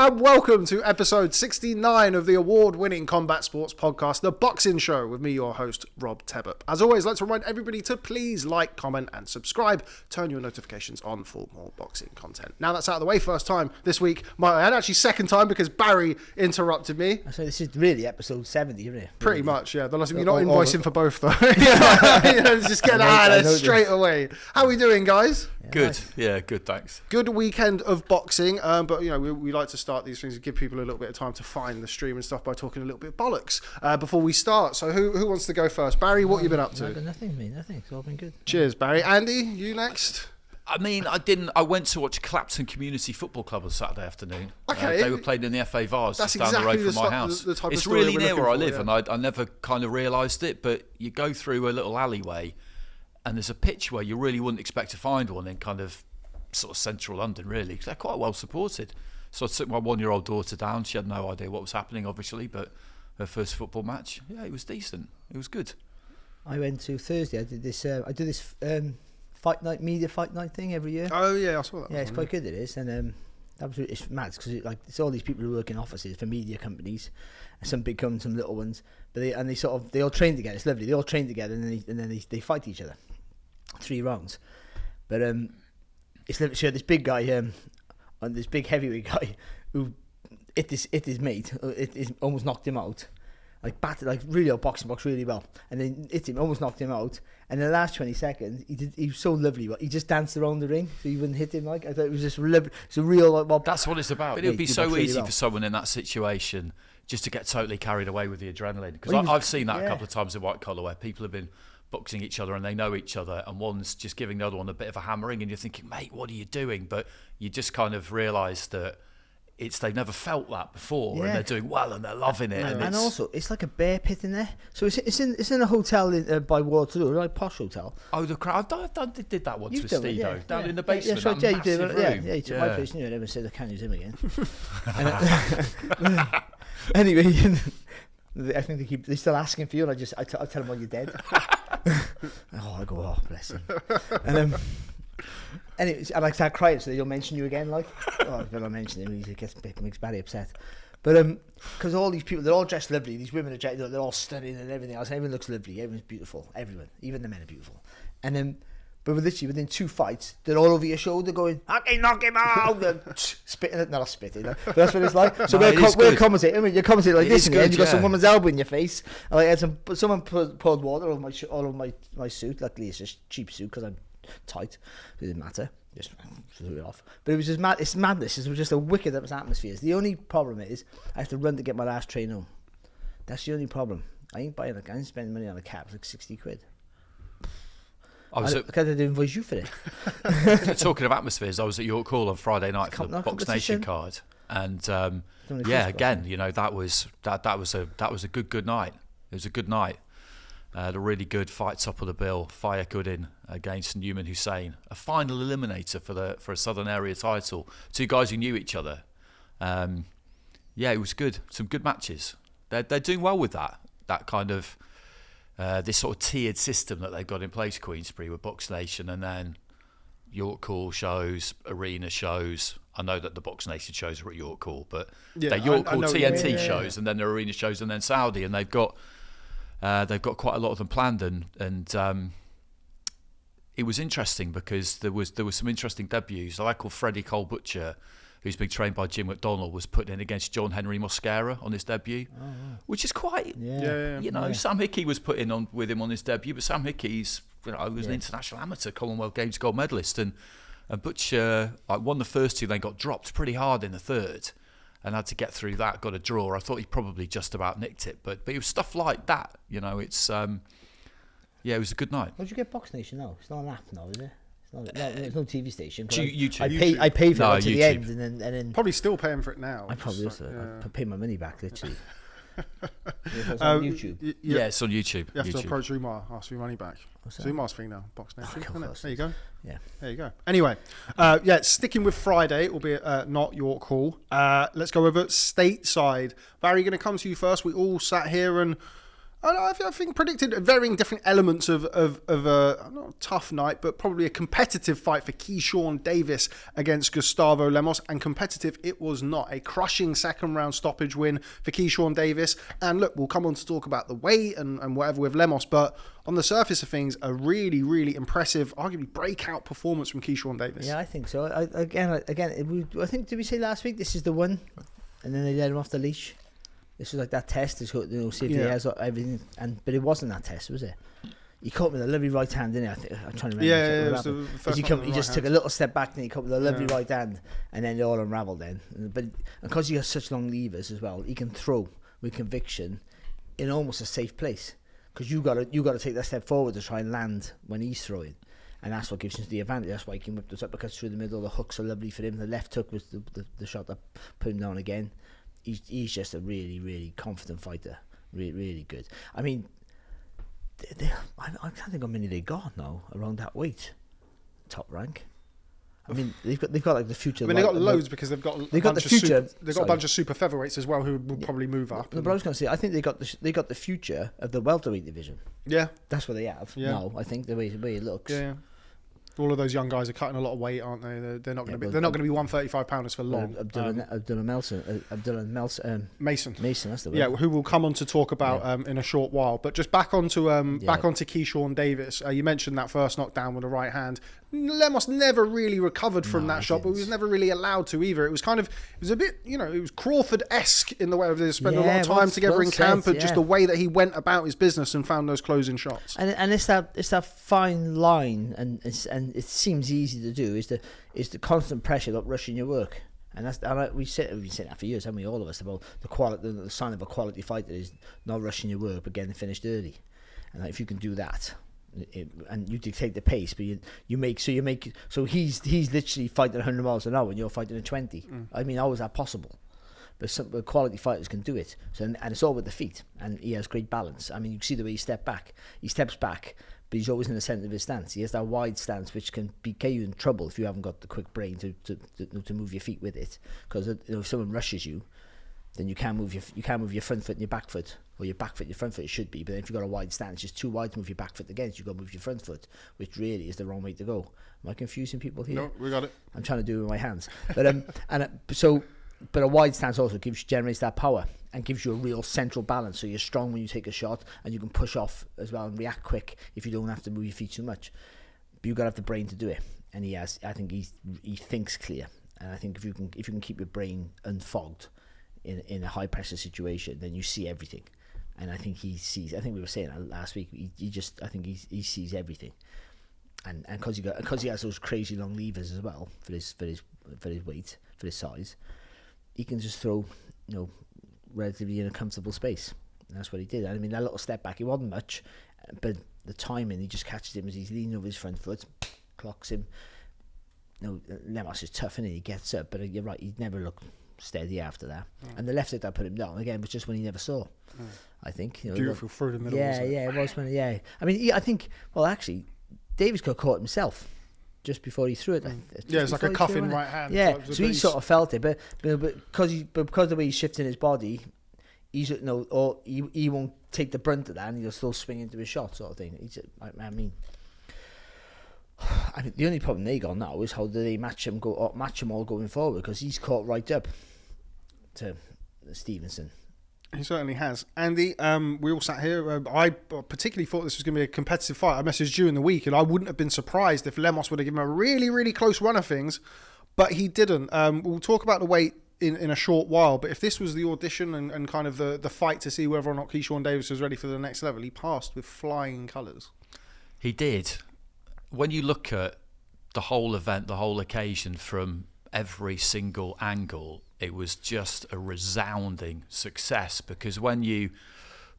and welcome to episode 69 of the award-winning combat sports podcast, The Boxing Show, with me, your host, Rob Tebbutt. As always, let's remind everybody to please like, comment, and subscribe. Turn your notifications on for more boxing content. Now that's out of the way, first time this week. Actually second time because Barry interrupted me. So this is really episode 70, isn't it? Pretty much, yeah. You're not invoicing for both, though. Just get out of there straight away. How are we doing, guys? Good. Yeah, good, thanks. Good weekend of boxing, but we like to start these things and give people a little bit of time to find the stream and stuff by talking a little bit of bollocks before we start. So who wants to go first? Barry, what you been up to? Nothing. It's all been good. Cheers, Barry. Andy, you next? I mean, I went to watch Clapton Community Football Club on Saturday afternoon. Okay. They were playing in the FA Vars just down exactly the road from my house. It's really near where I live, and I never kind of realised it, but you go through a little alleyway and there's a pitch where you really wouldn't expect to find one in kind of sort of central London, really, because they're quite well supported. So I took my 1-year-old daughter down. She had no idea what was happening, obviously, but her first football match, yeah, it was decent. It was good. I went to Thursday. I did this media fight night thing every year. Oh yeah, I saw that. Yeah, it's quite good. It is, and that was it's mad because it's all these people who work in offices for media companies, and some big ones, some little ones. But they all train together. It's lovely. They all train together, and then they fight each other, 3 rounds. But it's sure this big guy, and this big heavyweight guy who hit his mate, almost knocked him out. Battered really boxing really well, and then hit him, almost knocked him out. And in the last 20 seconds, he was so lovely, but he just danced around the ring, so he wouldn't hit him. I thought it was just lovely. It's a real that's what it's about. But it would be so easy for someone in that situation just to get totally carried away with the adrenaline. Because I've seen that a couple of times in white collar where people have been boxing each other and they know each other, and one's just giving the other one a bit of a hammering, and you're thinking, mate, what are you doing? But you just kind of realise that they've never felt that before, and they're doing well and they're loving it. And also, it's like a bear pit in there. So it's in a hotel by Waterloo, like a posh hotel. Oh, the crowd! I did that once with Steve down in the basement. Yeah, that massive room. Yeah, he took my place. I never said I can't use him again. Anyway, I think they're still asking for you, and I tell them when you're dead. I go, oh, bless him. And anyways, I start crying, so they don't mention you again. If I don't mention him, he makes Barry upset. But because all these people, they're all dressed lovely. These women are dressed, they're all stunning and everything else. Everyone looks lovely. Everyone's beautiful. Everyone, even the men are beautiful. And but literally within 2 fights, they're all over your shoulder going, "I can knock him out!" Spitting, not spitting. But that's what it's like. So we're commentating. I mean, you're commentating like this, and you've got some woman's elbow in your face. And I had someone poured water all over my suit. Luckily, it's just cheap suit because I'm tight. It didn't matter. Just threw it off. But it was just mad. It's madness. It was just a wicked atmosphere. The only problem is I have to run to get my last train home. That's the only problem. I ain't spending money on a cab. It's like 60 quid. I can't invoice you for it. Talking of atmospheres, I was at York Hall on Friday night for the Box Nation card, and again, that was a good night. It was a good night. A really good fight, top of the bill. Faya Goodin against Newman Hussein, a final eliminator for a Southern Area title. 2 guys who knew each other. It was good. Some good matches. They're doing well with that kind of this sort of tiered system that they've got in place. Queensbury with Box Nation, and then York Hall shows, arena shows. I know that the Box Nation shows are at York Hall, but they're York Hall TNT shows, and then their arena shows, and then Saudi, and they've got quite a lot of them planned, and it was interesting because there was some interesting debuts. I call Freddie Cole Butcher, who's been trained by Jim McDonnell, was put in against John Henry Mosquera on his debut, which is quite, Sam Hickey was put in with him on his debut, but Sam Hickey's, was an international amateur Commonwealth Games gold medalist, and Butcher won the first 2, then got dropped pretty hard in the third, and had to get through that, got a draw. I thought he probably just about nicked it, but it was stuff like that, it's, it was a good night. Where'd you get Box Nation now? It's not an app now, is it? There's no TV station. YouTube. I pay for it to the end, and then probably still paying for it now. I probably also I pay my money back literally. It's on YouTube. It's on YouTube. You have to approach Umar, ask for your money back. Umar's thing now, Box Nation. There you go. Yeah. There you go. Anyway, sticking with Friday, albeit not York Hall. Let's go over stateside. Barry, going to come to you first. We all sat here and I think predicted varying different elements of a not a tough night, but probably a competitive fight for Keyshawn Davis against Gustavo Lemos, and competitive it was not. A crushing second round stoppage win for Keyshawn Davis, and look, we'll come on to talk about the weight and whatever with Lemos, but on the surface of things, a really, really impressive, arguably breakout performance from Keyshawn Davis. Yeah, I think so. I think, did we say last week this is the one, and then they let him off the leash? This was like that test to see if he has everything, but it wasn't that test, was it? He caught with a lovely right hand, didn't he? I'm trying to remember. Yeah, it was the first he just took a little step back, and he caught with a lovely right hand, and then it all unravelled then. But because he has such long levers as well, he can throw with conviction in almost a safe place, because you got to take that step forward to try and land when he's throwing. And that's what gives him the advantage. That's why he can whip those uppercuts through the middle. The hooks are lovely for him. The left hook was the shot that put him down again. He's just a really, really confident fighter. Really, really good. I mean, I can't think how many they got now around that weight, top rank. I mean, they've got like the future. I mean, they got loads because they've got the future. They've got a bunch of super featherweights as well who will probably move up. No, but I was going to say, I think they got the future of the welterweight division. Yeah, that's what they have now. I think the way it looks. Yeah. All of those young guys are cutting a lot of weight, aren't they? They're not going to be. They're not going to be 135 pounders for long. Abdullah Mason. Mason, that's the word. Yeah, who we'll come on to talk about in a short while. But just back onto Keyshawn Davis. You mentioned that first knockdown with the right hand. Lemos never really recovered from that shot, but he was never really allowed to either. It was a bit, it was Crawford-esque in the way of they spent a lot of time together in camp, but just the way that he went about his business and found those closing shots. And it's that fine line, and it seems easy to do, is the constant pressure not rushing your work. And we've said that for years, haven't we, all of us, about the sign of a quality fighter is not rushing your work but getting finished early. And if you can do that, and you dictate the pace, but he's literally fighting 100 miles an hour and you're fighting at 20. I mean, how is that possible? But some quality fighters can do it. So and it's all with the feet, and he has great balance. I mean, you see the way he steps back, but he's always in the centre of his stance. He has that wide stance, which can get you in trouble if you haven't got the quick brain to move your feet with it. Because if someone rushes you, then you can't move your front foot and your back foot, or your back foot, your front foot. It should be, but then if you've got a wide stance, it's too wide to move your back foot against. You've got to move your front foot, which really is the wrong way to go. Am I confusing people here? No, we got it. I'm trying to do it with my hands, but a wide stance also generates that power and gives you a real central balance. So you're strong when you take a shot, and you can push off as well and react quick if you don't have to move your feet too much. But you've got to have the brain to do it, and he has. I think he thinks clear, and I think if you can keep your brain unfogged in a high pressure situation, then you see everything. And I think he sees. I think we were saying that last week. He sees everything, and because he has those crazy long levers as well for his weight, for his size, he can just throw, relatively in a comfortable space. And that's what he did. I mean, that little step back, it wasn't much, but the timing, he just catches him as he's leaning over his front foot, clocks him. Lemos is tough, and he gets up, but you're right, he never looked steady after that. And the left hook that put him down again was just when he never saw. I think beautiful through the middle. It was when. I mean, I think. Well, actually, Davis got caught himself just before he threw it. It's like a cuffing right hand. Yeah, so he sort of felt it, but because of the way he's shifting his body, he won't take the brunt of that, and he'll still swing into his shot, sort of thing. I mean, the only problem they got now is how do they match him all going forward, because he's caught right up to Stevenson. He certainly has. Andy, we all sat here. I particularly thought this was going to be a competitive fight. I messaged you in the week, and I wouldn't have been surprised if Lemos would have given him a really, really close run of things, but he didn't. We'll talk about the weight in a short while, but if this was the audition and kind of the fight to see whether or not Keyshawn Davis was ready for the next level, he passed with flying colours. He did. When you look at the whole event, the whole occasion from every single angle, it was just a resounding success, because when you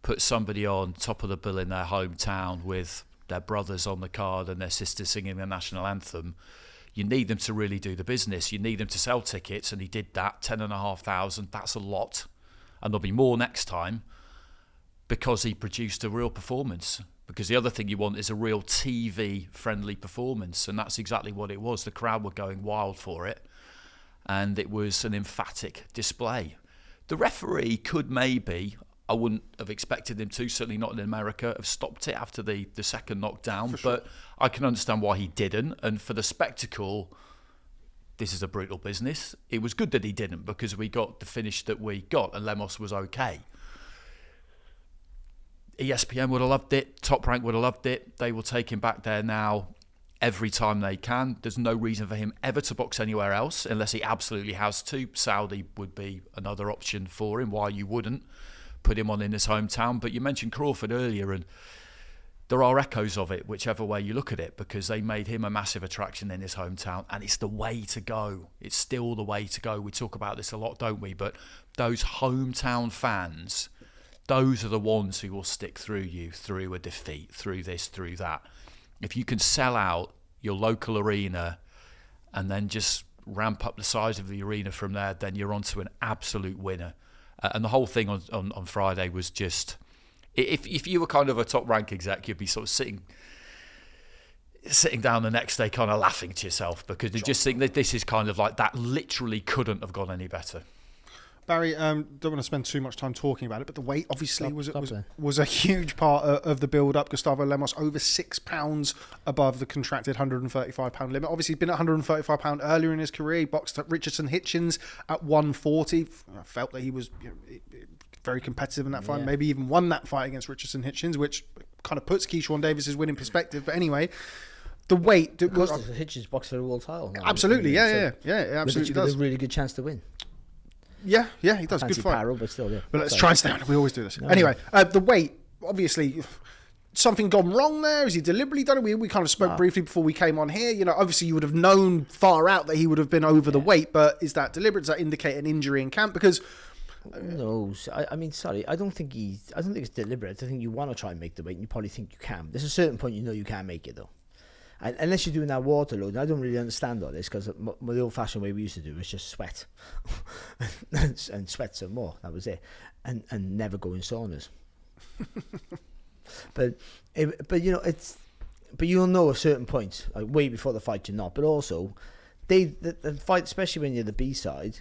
put somebody on top of the bill in their hometown with their brothers on the card and their sisters singing the national anthem, you need them to really do the business. You need them to sell tickets, and he did that. 10,500, that's a lot, and there'll be more next time, because he produced a real performance. Because the other thing you want is a real TV-friendly performance, and that's exactly what it was. The crowd were going wild for it, and it was an emphatic display. The referee could maybe, I wouldn't have expected him to, certainly not in America, have stopped it after the second knockdown. For sure. But I can understand why he didn't. And for the spectacle, this is a brutal business. It was good that he didn't, because we got the finish that we got, and Lemos was okay. ESPN would have loved it. Top Rank would have loved it. They will take him back there now every time they can. There's no reason for him ever to box anywhere else unless he absolutely has to. Saudi would be another option for him. Why you wouldn't put him on in his hometown? But you mentioned Crawford earlier, and there are echoes of it, whichever way you look at it, because they made him a massive attraction in his hometown, and it's the way to go. It's still the way to go. We talk about this a lot, don't we? But those hometown fans, those are the ones who will stick through you, through a defeat, through this, through that. If you can sell out your local arena and then just ramp up the size of the arena from there, then you're on to an absolute winner. And the whole thing on Friday was just... If you were kind of a Top Rank exec, you'd be sort of sitting down the next day kind of laughing to yourself, because you just think that this is kind of like, that literally couldn't have gone any better. Barry, don't want to spend too much time talking about it, but the weight obviously was a huge part of the build-up. Gustavo Lemos over 6 pounds above the contracted 135-pound limit. Obviously, he'd been at 135-pound earlier in his career. He boxed at Richardson Hitchens at 140. I felt that he was very competitive in that fight. Maybe even won that fight against Richardson Hitchens, which kind of puts Keyshawn Davis's win in perspective. But anyway, the weight... Hitchens boxed for the world title. Absolutely, yeah, absolutely does. A really good chance to win. Yeah, he does. Good fight. But still, yeah. But let's try and stay on it. We always do this. Anyway, the weight, obviously, something gone wrong there? Has he deliberately done it? We kind of spoke briefly before we came on here. You know, obviously you would have known far out that he would have been over the weight, but is that deliberate? Does that indicate an injury in camp? Because... No, I mean, sorry, I don't think it's deliberate. I think you want to try and make the weight, and you probably think you can. There's a certain point you know you can't make it, though. And unless you're doing that water load, I don't really understand all this, because the old-fashioned way we used to do was just sweat and sweat some more. That was it, and never go in saunas. but you know, but you'll know at a certain point, like way before the fight, you're not. But also, the fight, especially when you're the B side,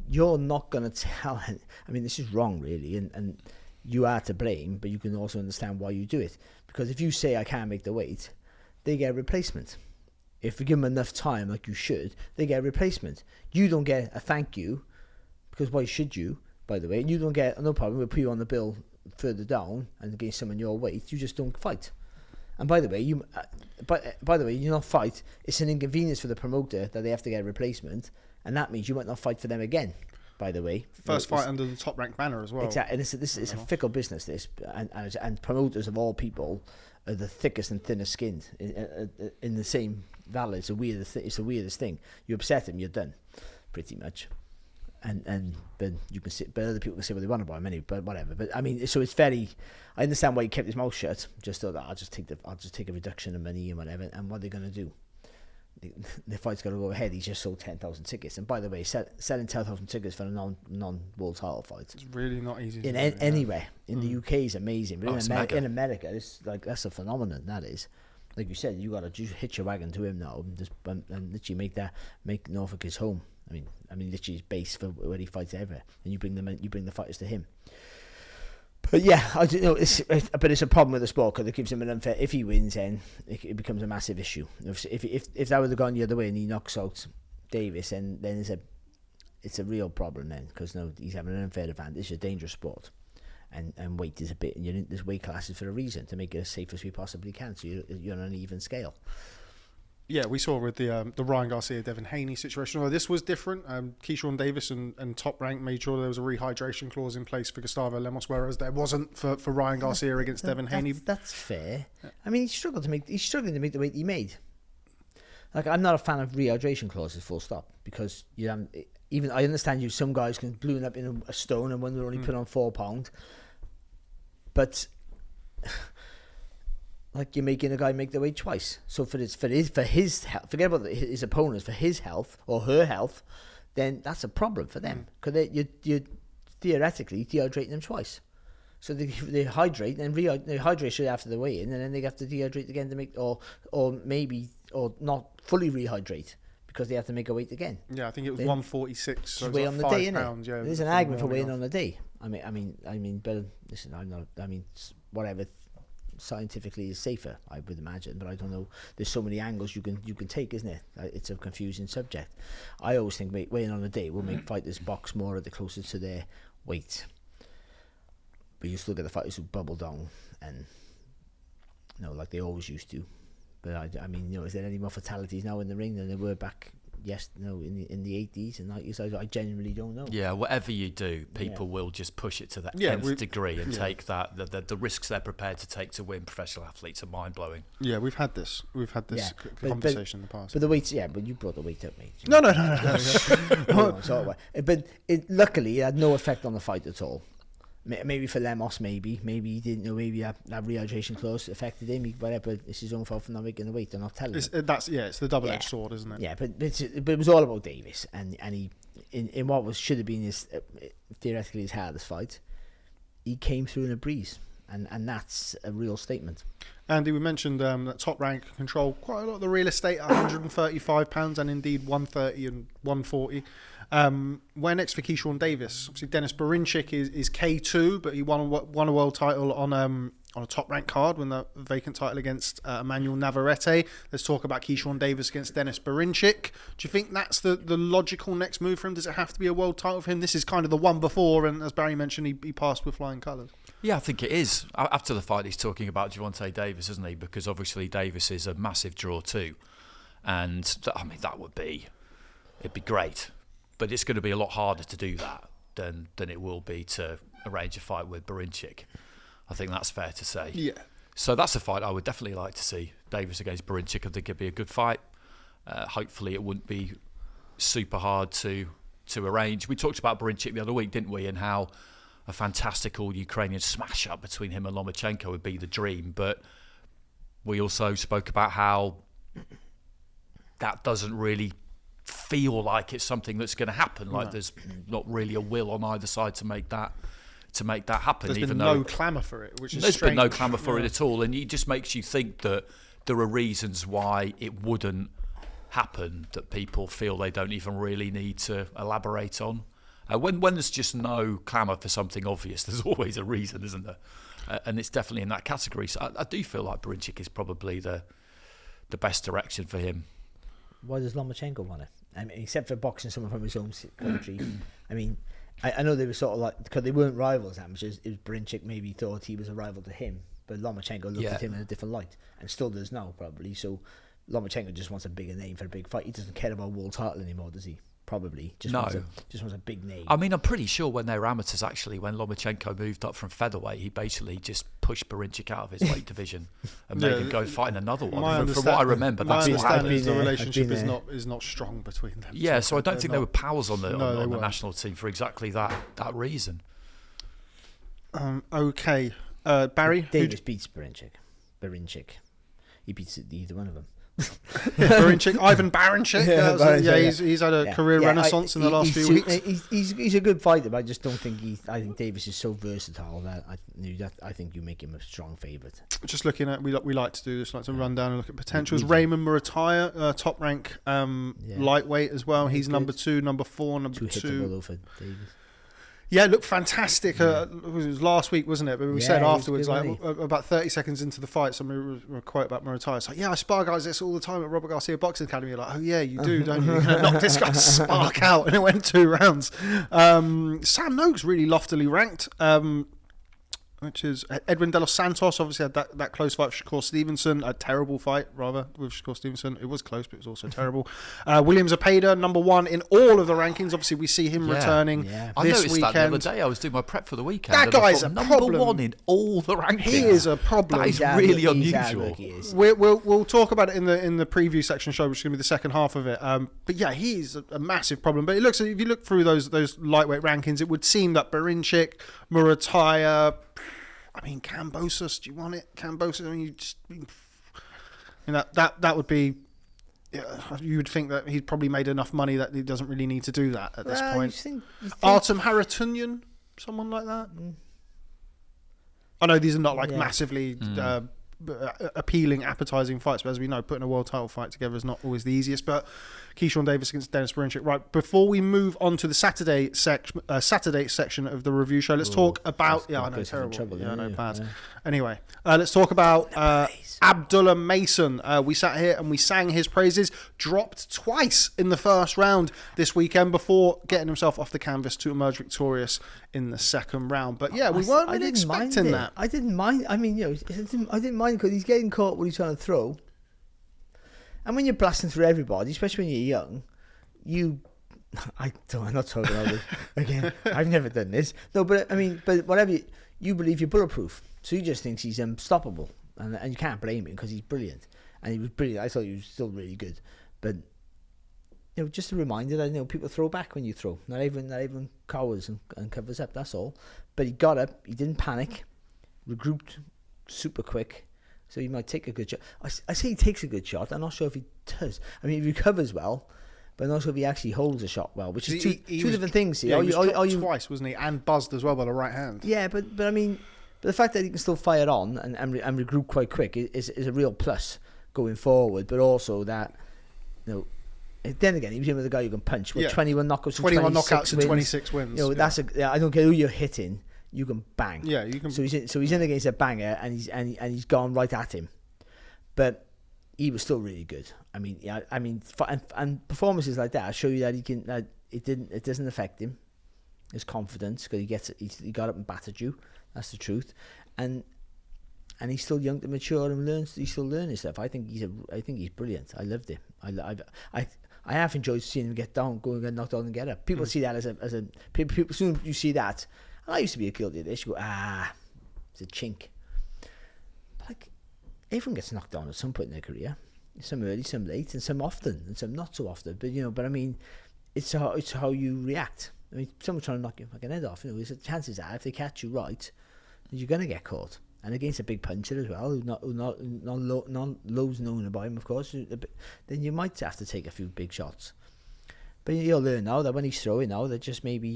you're not going to tell. I mean, this is wrong, really, and you are to blame. But you can also understand why you do it, because if you say I can't make the weight, they get a replacement. If you give them enough time, like you should, they get a replacement. You don't get a thank you, because why should you, by the way? You don't get, no problem, we'll put you on the bill further down and against someone your weight. You just don't fight. And by the way, you not fight. It's an inconvenience for the promoter that they have to get a replacement, and that means you might not fight for them again. By the way, first fight under the Top Rank banner as well. Exactly, and this is a fickle business. This and promoters of all people are the thickest and thinnest skinned in the same valley. It's the weirdest thing. You upset them, you're done, pretty much. And then you can say, but other people can say what they want about him anyway. But whatever. But I mean, so it's very. I understand why he kept his mouth shut. Just thought that I'll just take a reduction of money and whatever. And what are they going to do? The fight's got to go ahead. He's just sold 10,000 tickets. And by the way, selling 10,000 tickets for a non-world title fight, it's really not easy. Anywhere in the UK is amazing. But in America, it's like, that's a phenomenon. That is, like you said, you got to hitch your wagon to him now and literally make Norfolk his home. I mean, literally his base for where he fights ever, and you bring the fighters to him. But yeah, I don't know. But it's a problem with the sport, because it gives him an unfair. If he wins, then it becomes a massive issue. If that would have gone the other way and he knocks out Davis, then it's a real problem then, because no, he's having an unfair advantage. It's a dangerous sport, and weight is a bit. And you're in this weight classes for a reason, to make it as safe as we possibly can. So you're on an even scale. Yeah, we saw with the Ryan Garcia, Devin Haney situation. Although this was different. Keyshawn Davis and Top Rank made sure there was a rehydration clause in place for Gustavo Lemos, whereas there wasn't for Ryan Garcia against Devin Haney. That's fair. I mean, he's struggling to make the weight he made. Like, I'm not a fan of rehydration clauses, full stop, because even I understand some guys can balloon up in a stone and when they're only put on 4 pounds, but. Like, you're making a guy make the weight twice. So for his health, forget about his opponents, for his health or her health, then that's a problem for them, because you're theoretically dehydrating them twice. So they hydrate and they hydrate straight after the weigh-in, and then they have to dehydrate again to make or not fully rehydrate, because they have to make a weight again. Yeah, I think it was 146. So weigh on the day, innit? Yeah, there's an argument for weighing on the day. I mean, but listen, I'm not. I mean, whatever scientifically is safer, I would imagine, but I don't know. There's so many angles you can take, isn't it? It's a confusing subject. I always think weighing on a day will make fighters box more at the closer to their weight, but you still get the fighters who bubble down and like they always used to. But I mean, is there any more fatalities now in the ring than there were back? In the 80s and 90s, I genuinely don't know. Yeah, whatever you do, people will just push it to the nth degree and take that. The risks they're prepared to take to win professional athletes are mind blowing. Yeah, we've had this conversation in the past. But the weights, but you brought the weight up, mate. No. But luckily, it had no effect on the fight at all. Maybe for Lemos, maybe he didn't know. Maybe that rehydration clause affected him. Whatever, it's his own fault for not making the weight. They're not telling him. It's the double-edged sword, isn't it? Yeah, but it was all about Davis, and he in what should have been his theoretically his hardest fight, he came through in a breeze, and that's a real statement. Andy, we mentioned that Top Rank control quite a lot of the real estate at £135 and indeed 130 and 140. Where next for Keyshawn Davis? Obviously, Denis Berinchik is K2, but he won a world title on a Top Rank card, won the vacant title against Emmanuel Navarrete. Let's talk about Keyshawn Davis against Denis Berinchik. Do you think that's the logical next move for him? Does it have to be a world title for him? This is kind of the one before, and as Barry mentioned, he passed with flying colours. Yeah, I think it is. After the fight, he's talking about Gervonta Davis, isn't he? Because obviously Davis is a massive draw too, and I mean it'd be great. But it's going to be a lot harder to do that than it will be to arrange a fight with Berinchik. I think that's fair to say. Yeah. So that's a fight I would definitely like to see. Davis against Berinchik, I think it'd be a good fight. Hopefully it wouldn't be super hard to arrange. We talked about Berinchik the other week, didn't we? And how a fantastic all-Ukrainian smash-up between him and Lomachenko would be the dream. But we also spoke about how that doesn't really feel like it's something that's going to happen. Like there's not really a will on either side to make that happen. There's been no clamour for it, which is there's strange. Been no clamour for it at all, and it just makes you think that there are reasons why it wouldn't happen that people feel they don't even really need to elaborate on. When there's just no clamour for something obvious, there's always a reason, isn't there? And it's definitely in that category. So I do feel like Berinchik is probably the best direction for him. Why does Lomachenko want it? I mean, except for boxing someone from his own country. I mean, I know they were sort of like, because they weren't rivals that much. It was Berinchik maybe thought he was a rival to him, but Lomachenko looked at him in a different light, and still does now probably. So Lomachenko just wants a bigger name for a big fight. He doesn't care about world title anymore, does he? Probably just wants a big name. I mean, I'm pretty sure when they were amateurs, actually, when Lomachenko moved up from featherweight, he basically just pushed Berinchik out of his weight division and made him go fight in another one. From what I remember, that's what happened. The relationship is not strong between them. Yeah, so I don't think they were pals on the national team for exactly that reason. Okay, Barry. Davis beats Berinchik. He beats either one of them. Berinchik, Ivan Berinchik. He's had a career renaissance in the last few weeks. He's a good fighter, but I just don't think I think Davis is so versatile that I think you make him a strong favourite. Just looking at, we like to do this, like to run down and look at potentials. Raymond Murataya, Top Rank lightweight as well. He's number 2, number 4, number 2. For Davis. Yeah, it looked fantastic. It was last week, wasn't it? But we said afterwards, about 30 seconds into the fight, somebody was a quote about Murataya. It's like, I spar guys this all the time at Robert Garcia Boxing Academy. You're like, oh yeah, you do, don't you? You're going to knock this guy's spark out. And it went 2 rounds. Sam Noakes really loftily ranked, which is Edwin De Los Santos. Obviously had that close fight with Shakur Stevenson. A terrible fight, rather, with Shakur Stevenson. It was close, but it was also terrible. William Zepeda, number 1 in all of the rankings. Obviously, we see him returning this weekend. I noticed that the other day. I was doing my prep for the weekend. That guy's a problem. Number 1 in all the rankings. He is a problem. That is really unusual. We'll talk about it in the preview section show, which is going to be the second half of it. But yeah, he's a massive problem. But if you look through those lightweight rankings, it would seem that Berinchik, Murataya, Kambosos, do you want it? Kambosos, that would be. You would think that he'd probably made enough money that he doesn't really need to do that at this point. You think Artem Haratunyan, someone like that. I know these are not massively appealing, appetizing fights. But as we know, putting a world title fight together is not always the easiest. But Keyshawn Davis against Dennis Berinchik. Right, before we move on to the Saturday section of the review show, let's talk about... Yeah, I know, terrible. Yeah, I know, bad. Yeah. Anyway, let's talk about Abdullah Mason. We sat here and we sang his praises. Dropped twice in the first round this weekend before getting himself off the canvas to emerge victorious in the second round. But yeah, we weren't really expecting that. I didn't mind. I mean, I didn't mind because he's getting caught when he's trying to throw. And when you're blasting through everybody, especially when you're young, I'm not talking about it again. I've never done this. No, but I mean, but whatever you believe, you're bulletproof. So he just thinks he's unstoppable, and you can't blame him because he's brilliant, and he was brilliant. I thought he was still really good, but just a reminder that people throw back when you throw. Not even cowers and covers up. That's all. But he got up. He didn't panic. Regrouped super quick. So he might take a good shot. I say he takes a good shot. I'm not sure if he does. I mean, he recovers well, but I'm not sure if he actually holds a shot well, which is two different things. Yeah, he was dropped twice, wasn't he? And buzzed as well by the right hand. Yeah, but I mean, the fact that he can still fire on and regroup quite quick is a real plus going forward. But also that, then again, he was in with a guy who can punch. With 21 knockouts, 21 knockouts and 26 wins. That's I don't care who you're hitting. You can bang. Yeah, you can. So he's in against a banger, and he's gone right at him. But he was still really good. I mean, and performances like that show you that he can. That it doesn't affect him, his confidence, because he got up and battered you. That's the truth, and he's still young to mature and learns. He's still learning stuff. I think he's brilliant. I loved him. I have enjoyed seeing him get knocked down and get up. People see that as a people. As soon as you see that. I used to be guilty of this. You go, it's a chink. But everyone gets knocked down at some point in their career. Some early, some late, and some often, and some not so often. But I mean, it's how you react. I mean, someone's trying to knock your fucking head off. Chances are, if they catch you right, you're gonna get caught. And against a big puncher as well, who's not loads known about him, of course. Then you might have to take a few big shots. But you'll learn now that when he's throwing now, that just maybe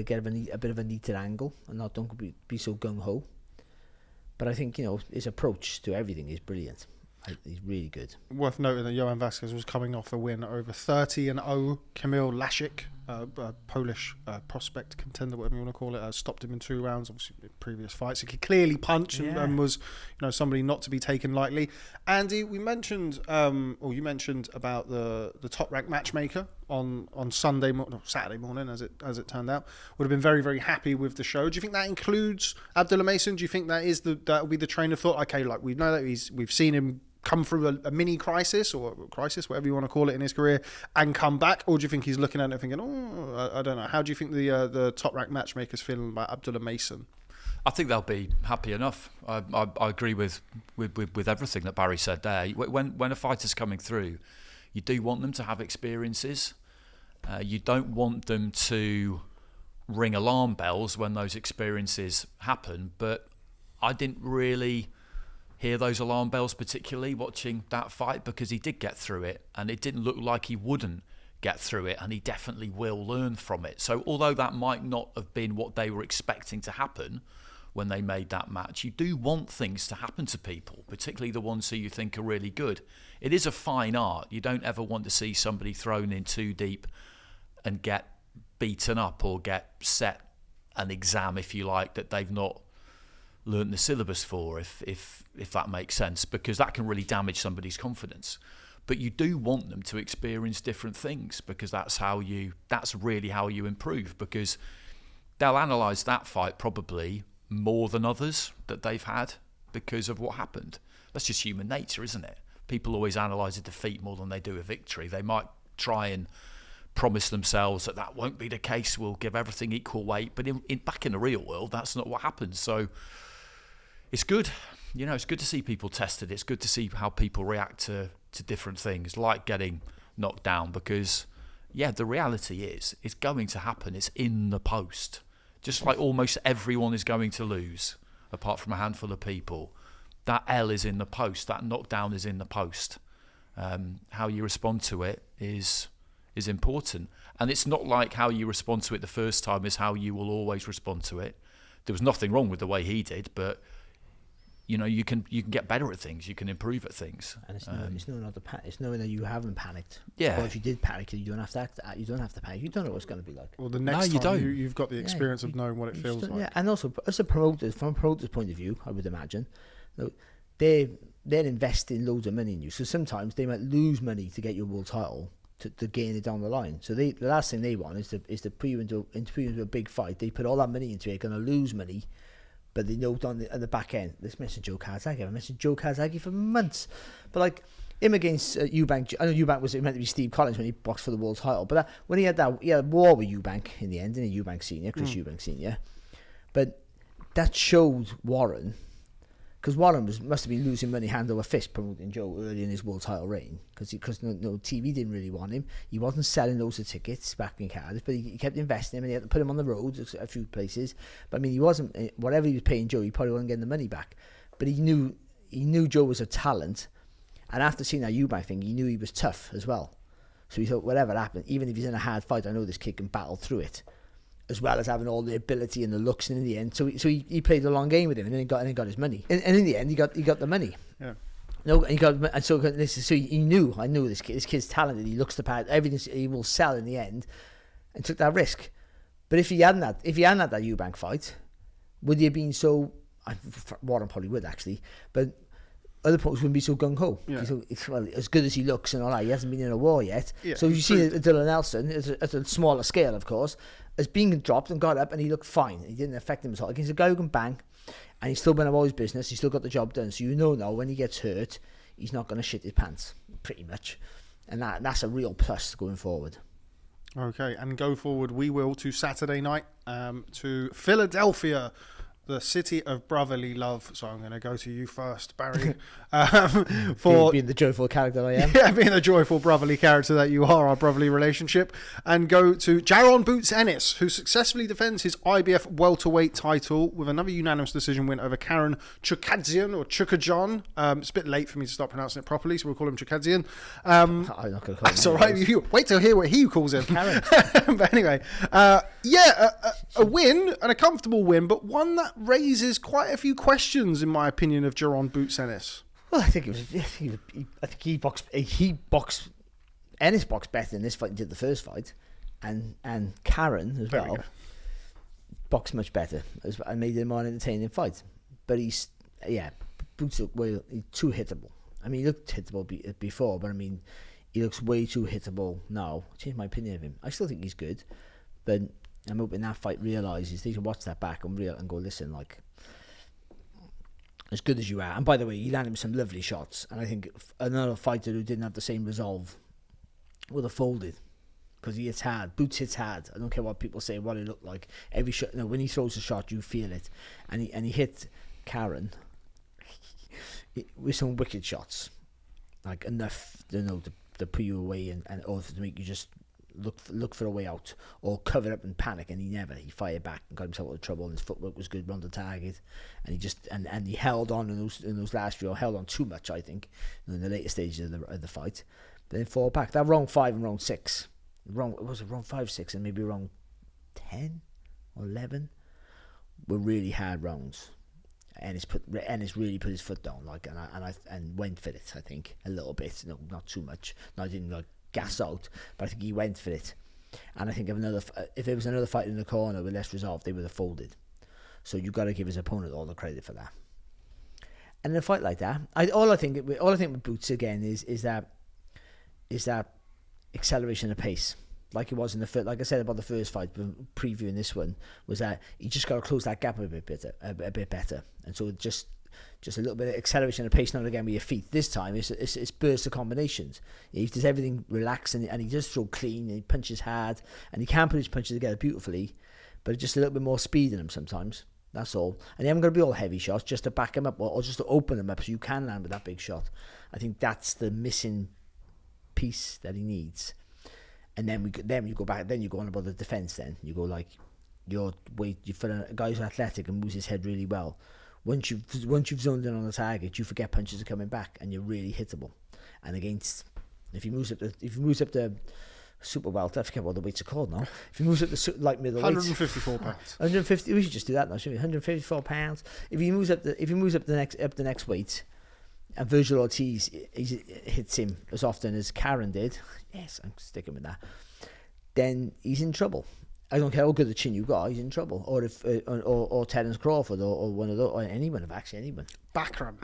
get a bit of a neater angle and don't be so gung-ho. But I think, his approach to everything is brilliant. He's really good. Worth noting that Johan Vasquez was coming off a win over 30-0 Kamil Lasik, Polish prospect contender, whatever you want to call it. Stopped him in 2 rounds, obviously in previous fights. He could clearly punch and was somebody not to be taken lightly. Andy, we mentioned, or you mentioned about the top ranked matchmaker on Saturday morning, as it turned out. Would have been very, very happy with the show. Do you think that includes Abdullah Mason? Do you think that will be the train of thought? Okay, like we know that we've seen him come through a mini crisis or crisis, whatever you want to call it, in his career, and come back, or do you think he's looking at it thinking, I don't know? How do you think the top ranked matchmakers feeling about Abdullah Mason? I think they'll be happy enough. I agree with everything that Barry said there. When a fighter's coming through, you do want them to have experiences. You don't want them to ring alarm bells when those experiences happen. But I didn't really hear those alarm bells particularly watching that fight, because he did get through it, and it didn't look like he wouldn't get through it, and he definitely will learn from it. So although that might not have been what they were expecting to happen when they made that match, you do want things to happen to people, particularly the ones who you think are really good. It is a fine art. You don't ever want to see somebody thrown in too deep and get beaten up or get set an exam, if you like, that they've not learnt the syllabus for, if that makes sense, because that can really damage somebody's confidence. But you do want them to experience different things, because that's really how you improve, because they'll analyse that fight probably more than others that they've had because of what happened. That's just human nature, isn't it? People always analyse a defeat more than they do a victory. They might try and promise themselves that won't be the case, we'll give everything equal weight, but back in the real world, that's not what happens. So it's good. It's good to see people tested. It's good to see how people react to different things, like getting knocked down, because, the reality is it's going to happen. It's in the post. Just like almost everyone is going to lose, apart from a handful of people. That L is in the post. That knockdown is in the post. How you respond to it is important. And it's not like how you respond to it the first time is how you will always respond to it. There was nothing wrong with the way he did, but you know, you can get better at things, you can improve at things, and it's knowing that you haven't panicked. Yeah. Or if you did panic, you don't have to panic. You don't know what it's going to be like. Well, the next time you've got the experience of knowing what it feels like. Yeah, and also as a promoter, from a promoter's point of view, I would imagine, they're investing loads of money in you. So sometimes they might lose money to get your world title to gain it down the line. So the last thing they want is to put you into a big fight. They put all that money into it, going to lose money. But they know at the back end, let's mention Joe Kazagi. I've mentioned Joe Kazagi for months. But like him against Eubank, I know Eubank was meant to be Steve Collins when he boxed for the world title. But when he had a war with Eubank in the end, in a Eubank Senior, Chris Eubank Senior. But that showed Warren, because Warren must have been losing money hand over fist promoting Joe early in his world title reign, because no TV didn't really want him. He wasn't selling loads of tickets back in Cardiff, but he kept investing in him, and he had to put him on the road a few places. But I mean, he wasn't, whatever he was paying Joe, he probably wasn't getting the money back. But he knew Joe was a talent, and after seeing that Eubank thing, he knew he was tough as well. So he thought, whatever happened, even if he's in a hard fight, I know this kid can battle through it, as well as having all the ability and the looks. And in the end, so he played a long game with him, and then he got his money. And in the end, he got the money. Yeah. No, he got, and so he knew. I knew this kid. This kid's talented. He looks the part. Everything he will sell in the end, and took that risk. But if he hadn't had that Eubank fight, would he have been so? Warren probably would actually, but other folks wouldn't be so gung ho. Yeah. Well, as good as he looks and all that, he hasn't been in a war yet. Yeah, so you see Dylan Nelson at a smaller scale, of course, as being dropped and got up, and he looked fine. He didn't affect him at all. Against a guy who can bang, and he's still been about his business. He's still got the job done. So you know now when he gets hurt, he's not going to shit his pants, pretty much, and that's a real plus going forward. Okay, and go forward we will to Saturday night, to Philadelphia, the city of brotherly love. So I'm going to go to you first, Barry. For being the joyful character I am. Yeah, being the joyful brotherly character that you are, our brotherly relationship. And go to Jaron Boots Ennis, who successfully defends his IBF welterweight title with another unanimous decision win over Karen Chukhadzian or Chukhadzhian. It's a bit late for me to start pronouncing it properly, so we'll call him Chukhadzian. I'm not going to call him. That's all right. You wait till hear what he calls him. Karen. But anyway, a win, and a comfortable win, but one that raises quite a few questions, in my opinion, of Jaron Boots Ennis. Well, I think Ennis boxed better in this fight than he did the first fight, and Karen as well boxed much better and made it a more entertaining fight. But Boots looked he's too hittable. I mean, he looked hittable before, but I mean, he looks way too hittable now. I changed my opinion of him. I still think he's good, but I'm hoping that fight realises they can watch that back and go, listen, like, as good as you are. And by the way, he landed some lovely shots. And I think another fighter who didn't have the same resolve would have folded, because he hits hard. Boots hits hard. I don't care what people say, what it looked like. Every shot, when he throws a shot, you feel it. And he hit Karen with some wicked shots, like enough to put you away and also to make you just look for a way out or cover up and panic. And he fired back and got himself out of trouble, and his footwork was good on the target, and he just and he held on in those last few, held on too much, I think, in the later stages of the fight. But then fall back. That round 5 and round 6, round 5, 6 and maybe round 10 or 11 were really hard rounds. Ennis really put his foot down, like, and went for it. I think a little bit, not too much. No, I didn't gas out, but I think he went for it. And I think if there was another fight in the corner with less resolve, they would have folded. So you got to give his opponent all the credit for that. And in a fight like that, all I think with Boots again is that acceleration of pace, like it was in the first. Like I said about the first fight, previewing this one, was that you just got to close that gap a bit better. And so just a little bit of acceleration of pace, not again with your feet. This time it's bursts of combinations. He does everything relaxed, and he does throw clean, and he punches hard, and he can put his punches together beautifully, but just a little bit more speed in him sometimes. That's all. And they haven't got to be all heavy shots, just to back him up or just to open him up so you can land with that big shot. I think that's the missing piece that he needs. And then you go back. Then you go on about the defense. Then you go like you for a guy who's athletic and moves his head really well. Once you've zoned in on the target, you forget punches are coming back, and you're really hittable. And if he moves up to super welter. I forget what the weights are called now. If he moves up the light middleweight, 154 pounds. 150. We should just do that now, shouldn't we? 154 pounds. If he moves up the next weight, and Virgil Ortiz hits him as often as Karen did, yes, I'm sticking with that. Then he's in trouble. I don't care how good the chin you got, he's in trouble. Or if or Terence Crawford or one of those, or anyone. Bakram,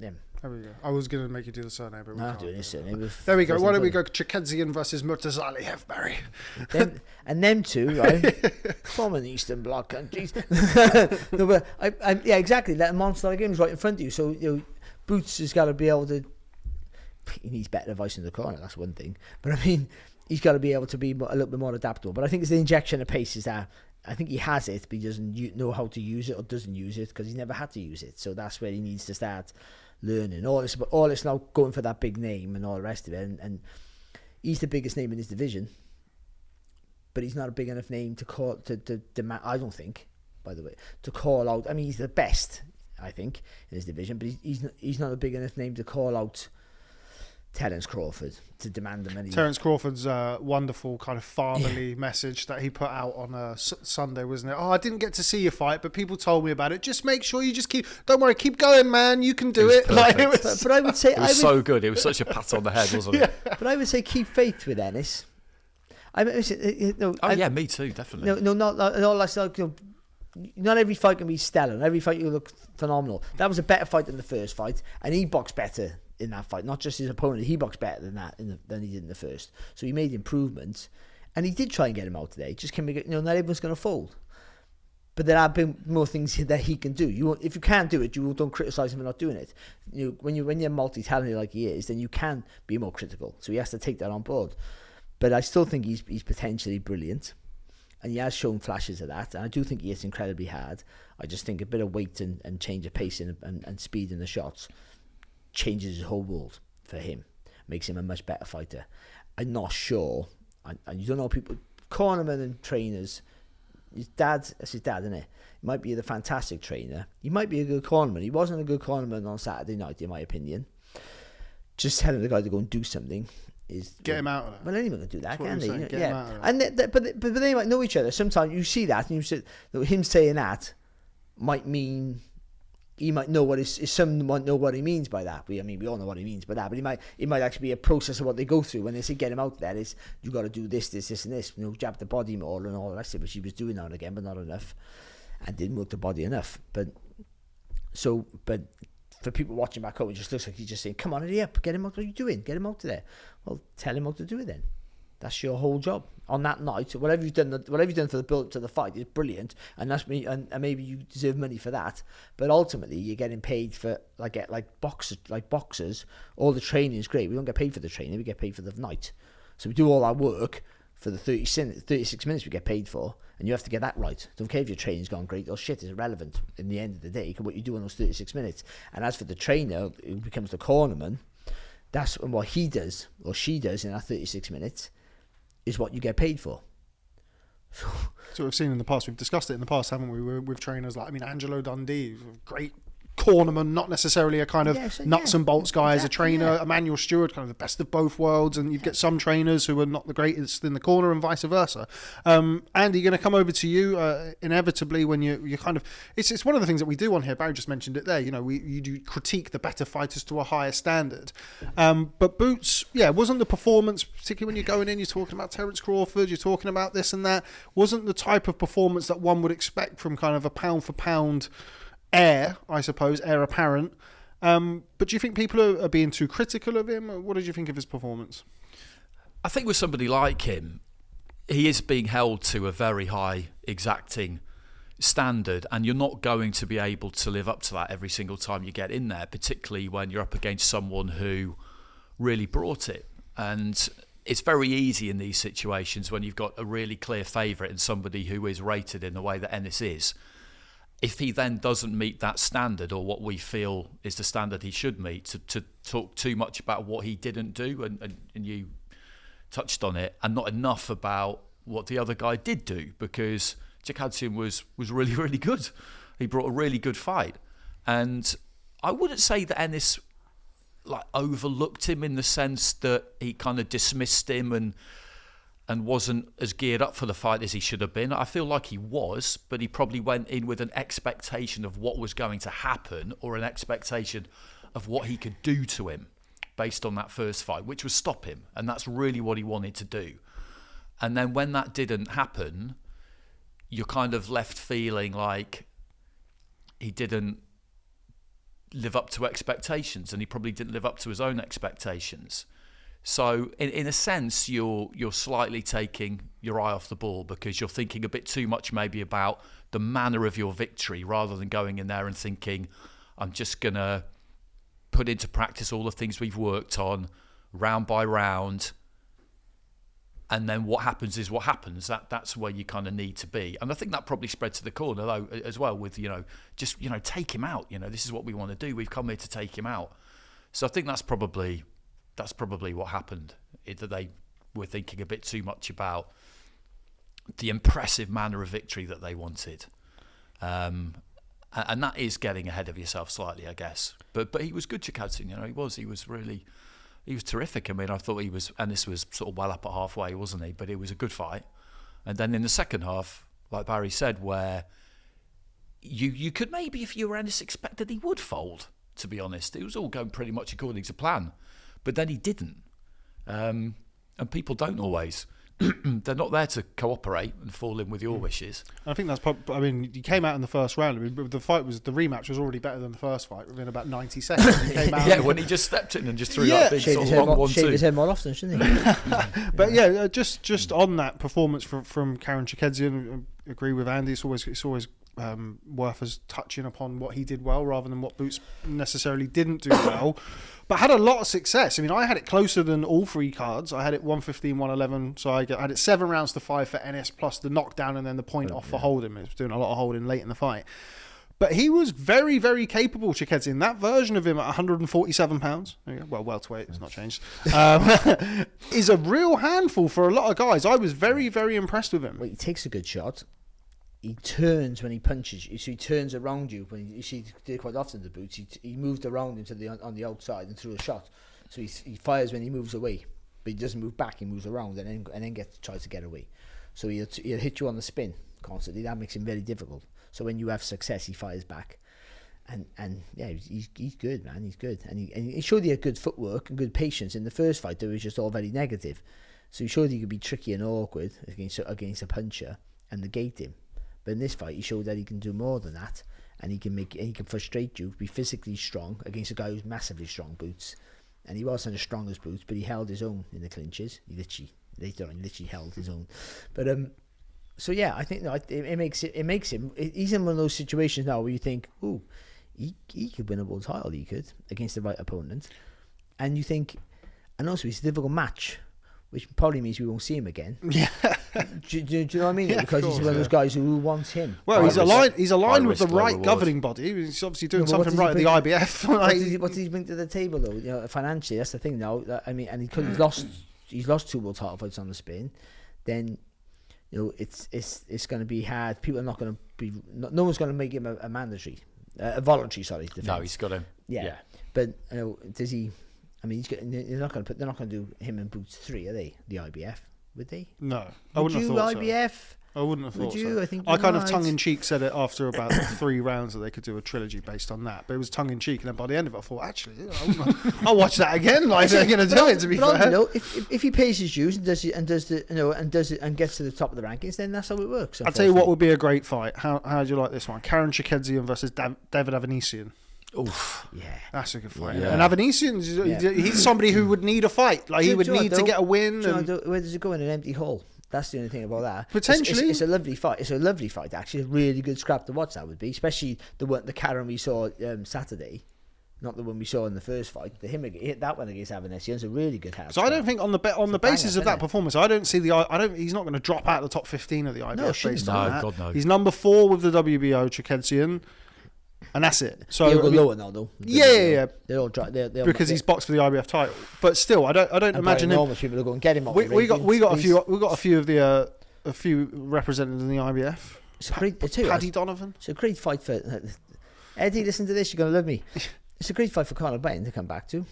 yeah. There we go. I was going to make you do the surname, but we can't. Doing his surname. There we go. Why don't we go Chukhadzhian versus Murtazali Barry? And them two, right? From an Eastern Bloc countries. No, but yeah, exactly. That monster game's right in front of you. So Boots has got to be able to. He needs better advice in the corner. That's one thing. But I mean, he's got to be able to be a little bit more adaptable. But I think it's the injection of pace is that. I think he has it, but he doesn't know how to use it or doesn't use it because he's never had to use it. So that's where he needs to start learning. All this now going for that big name and all the rest of it. And he's the biggest name in his division, but he's not a big enough name to call to demand. I don't think, by the way, to call out. I mean, he's the best, I think, in his division, but he's not a big enough name to call out Terence Crawford to demand them. Terence Crawford's wonderful kind of fatherly message that he put out on Sunday, wasn't it? Oh, I didn't get to see your fight, but people told me about it. Just make sure you just don't worry, keep going, man. You can do it. But I would say it was so good. It was such a pat on the head, wasn't it? But I would say keep faith with Ennis. Yeah, me too, definitely. Not every fight can be stellar. And every fight you look phenomenal. That was a better fight than the first fight, and he boxed better in that fight. Not just his opponent, he boxed better than that than he did in the first. So he made improvements, and he did try and get him out today. Just not everyone's going to fold. But there have been more things that he can do. If you can't do it, you don't criticise him for not doing it. When you're multi-talented like he is, then you can be more critical. So he has to take that on board. But I still think he's potentially brilliant, and he has shown flashes of that. And I do think he hits incredibly hard. I just think a bit of weight and change of pace and speed in the shots changes his whole world for him, makes him a much better fighter. I'm not sure, and you don't know people, cornermen and trainers. That's his dad, isn't it? He might be a fantastic trainer. He might be a good cornerman. He wasn't a good cornerman on Saturday night, in my opinion. Just telling the guy to go and do something is get him out of it. Well, anyone can do that, can't they? Him out of it. And but they might know each other. Sometimes you see that, and you say him saying that might mean. He might know some might know what he means by that. We all know what he means by that. But it might actually be a process of what they go through when they say get him out there. Is you got to do this, and this. Jab the body more and all the rest of it. Which he was doing now and again, but not enough, and didn't work the body enough. But for people watching back home, it just looks like he's just saying, "Come on, hurry up, get him out. What are you doing? Get him out there." Well, tell him how to do it then. That's your whole job on that night. Whatever you've done for the build up to the fight is brilliant, and that's me. And maybe you deserve money for that. But ultimately, you're getting paid for like boxers. All the training is great. We don't get paid for the training. We get paid for the night. So we do all our work for the 36 minutes we get paid for, and you have to get that right. Don't care if your training's gone great or shit. It's irrelevant in the end of the day. What you do in those 36 minutes. And as for the trainer who becomes the cornerman, that's what he does or she does in that 36 minutes. Is what you get paid for. So we've seen in the past, we've discussed it in the past, haven't we? With trainers like, Angelo Dundee, great cornerman, not necessarily a kind of nuts and bolts guy as a trainer. Emmanuel Stewart, kind of the best of both worlds, and you get some trainers who are not the greatest in the corner and vice versa. Andy, going to come over to you inevitably when you kind of, it's one of the things that we do on here. Barry just mentioned it there. You do critique the better fighters to a higher standard. But Boots, wasn't the performance, particularly when you're going in, you're talking about Terence Crawford, you're talking about this and that, wasn't the type of performance that one would expect from kind of a pound for pound heir apparent. But do you think people are being too critical of him? What did you think of his performance? I think with somebody like him, he is being held to a very high, exacting standard, and you're not going to be able to live up to that every single time you get in there, particularly when you're up against someone who really brought it. And it's very easy in these situations when you've got a really clear favourite and somebody who is rated in the way that Ennis is. If he then doesn't meet that standard, or what we feel is the standard he should meet, to talk too much about what he didn't do, and you touched on it, and not enough about what the other guy did do, because Chukhadzhian was really, really good. He brought a really good fight. And I wouldn't say that Ennis overlooked him in the sense that he kind of dismissed him and and wasn't as geared up for the fight as he should have been. I feel like he was, but he probably went in with an expectation of what was going to happen, or an expectation of what he could do to him based on that first fight, which was stop him. And that's really what he wanted to do. And then when that didn't happen, you're kind of left feeling like he didn't live up to expectations, and he probably didn't live up to his own expectations. So in a sense, you're slightly taking your eye off the ball, because you're thinking a bit too much maybe about the manner of your victory, rather than going in there and thinking, I'm just going to put into practice all the things we've worked on round by round, and then what happens is what happens. That's where you kind of need to be. And I think that probably spread to the corner though as well, with, just, take him out. This is what we want to do. We've come here to take him out. So I think that's probably what happened. That they were thinking a bit too much about the impressive manner of victory that they wanted. And that is getting ahead of yourself slightly, I guess. But he was good, Chukhadzhian. He was terrific. I mean, I thought Ennis was sort of well up at halfway, wasn't he? But it was a good fight. And then in the second half, like Barry said, where you could maybe, if you were Ennis, expect that he would fold, to be honest. It was all going pretty much according to plan. But then he didn't. And people don't always. They're not there to cooperate and fall in with your wishes. I think that's he came out in the first round. The rematch was already better than the first fight within about 90 seconds. He came out when he just stepped in and just threw that big sort of long 1-2. Shaved his head more often, shouldn't he? But just on that performance from Karen Chukhadzian, I agree with Andy. It's always worth us touching upon what he did well, rather than what Boots necessarily didn't do well. But had a lot of success. I mean, I had it closer than all three cards. I had it 115, 111. So I had it 7 rounds to 5 for Ennis, plus the knockdown and then the point off for holding. He was doing a lot of holding late in the fight. But he was very, very capable, Chukhadzhian. That version of him at 147 pounds, welterweight, it's not changed, is a real handful for a lot of guys. I was very, very impressed with him. Well, he takes a good shot. He turns when he punches you, so he turns around you. When you see, he did quite often the Boots. He moved around into on the outside and threw a shot. So he fires when he moves away, but he doesn't move back. He moves around and then tries to get away. So he'll hit you on the spin constantly. That makes him very difficult. So when you have success, he fires back, and he's good, man. He's good, and he showed he had good footwork and good patience in the first fight. That was just all very negative. So he showed he could be tricky and awkward against a puncher and negate him. But in this fight, he showed that he can do more than that, and he can frustrate you, be physically strong against a guy who's massively strong, Boots. And he wasn't as strong as Boots, but he held his own in the clinches. He literally held his own. But so yeah, I think it makes him. He's in one of those situations now where you think, ooh, he could win a world title. He could, against the right opponent, and you think, and also it's a difficult match, which probably means we won't see him again. Yeah. Do you know what I mean? Yeah, because he's one of those guys who wants him. Well, he's aligned with the right governing body. He's obviously doing something right at the IBF. What does he bring to the table, though? Financially, that's the thing now. I mean, and he's lost 2 world title fights on the spin. Then, it's going to be hard. People are not going to be. No one's going to make him a mandatory, a voluntary. Sorry. Defense. No, he's got him. Yeah. But does he? I mean, they're not going to do him and Boots 3, are they? The IBF, would they? No, I wouldn't have thought IBF? So. I wouldn't have thought so. I think I kind of tongue-in-cheek said it after about 3 rounds that they could do a trilogy based on that, but it was tongue-in-cheek, and then by the end of it, I thought, actually, I'll watch that again. Like they're going to do it. To be fair, if he pays his dues and does it and gets to the top of the rankings, then that's how it works. I'll tell you what would be a great fight. How do you like this one? Karen Chukhadzian versus David Avanesian. Oof, yeah, that's a good fight. Yeah. And Avanesian, he's somebody who would need a fight. Like he would need to get a win. Where does it go in an empty hole? That's the only thing about that. Potentially, it's a lovely fight. It's a lovely fight, actually. A really good scrap to watch. That would be, especially the Karen we saw Saturday, not the one we saw in the first fight. That one against Avanesian is a really good house. So I don't think on the basis of that performance, I don't see he's not going to drop out of the top 15 of the IBF based on that. God, no. He's number 4 with the WBO, Chukhadzhian. And that's it. So he'll go lower now, though. Yeah. They'll because he's boxed for the IBF title. But still, I don't imagine him. Enormous people are going to get him. We got a few of the represented in the IBF. It's a great Paddy Donovan. It's a great fight for Eddie. Listen to this. You're going to love me. It's a great fight for Conor Benn to come back to.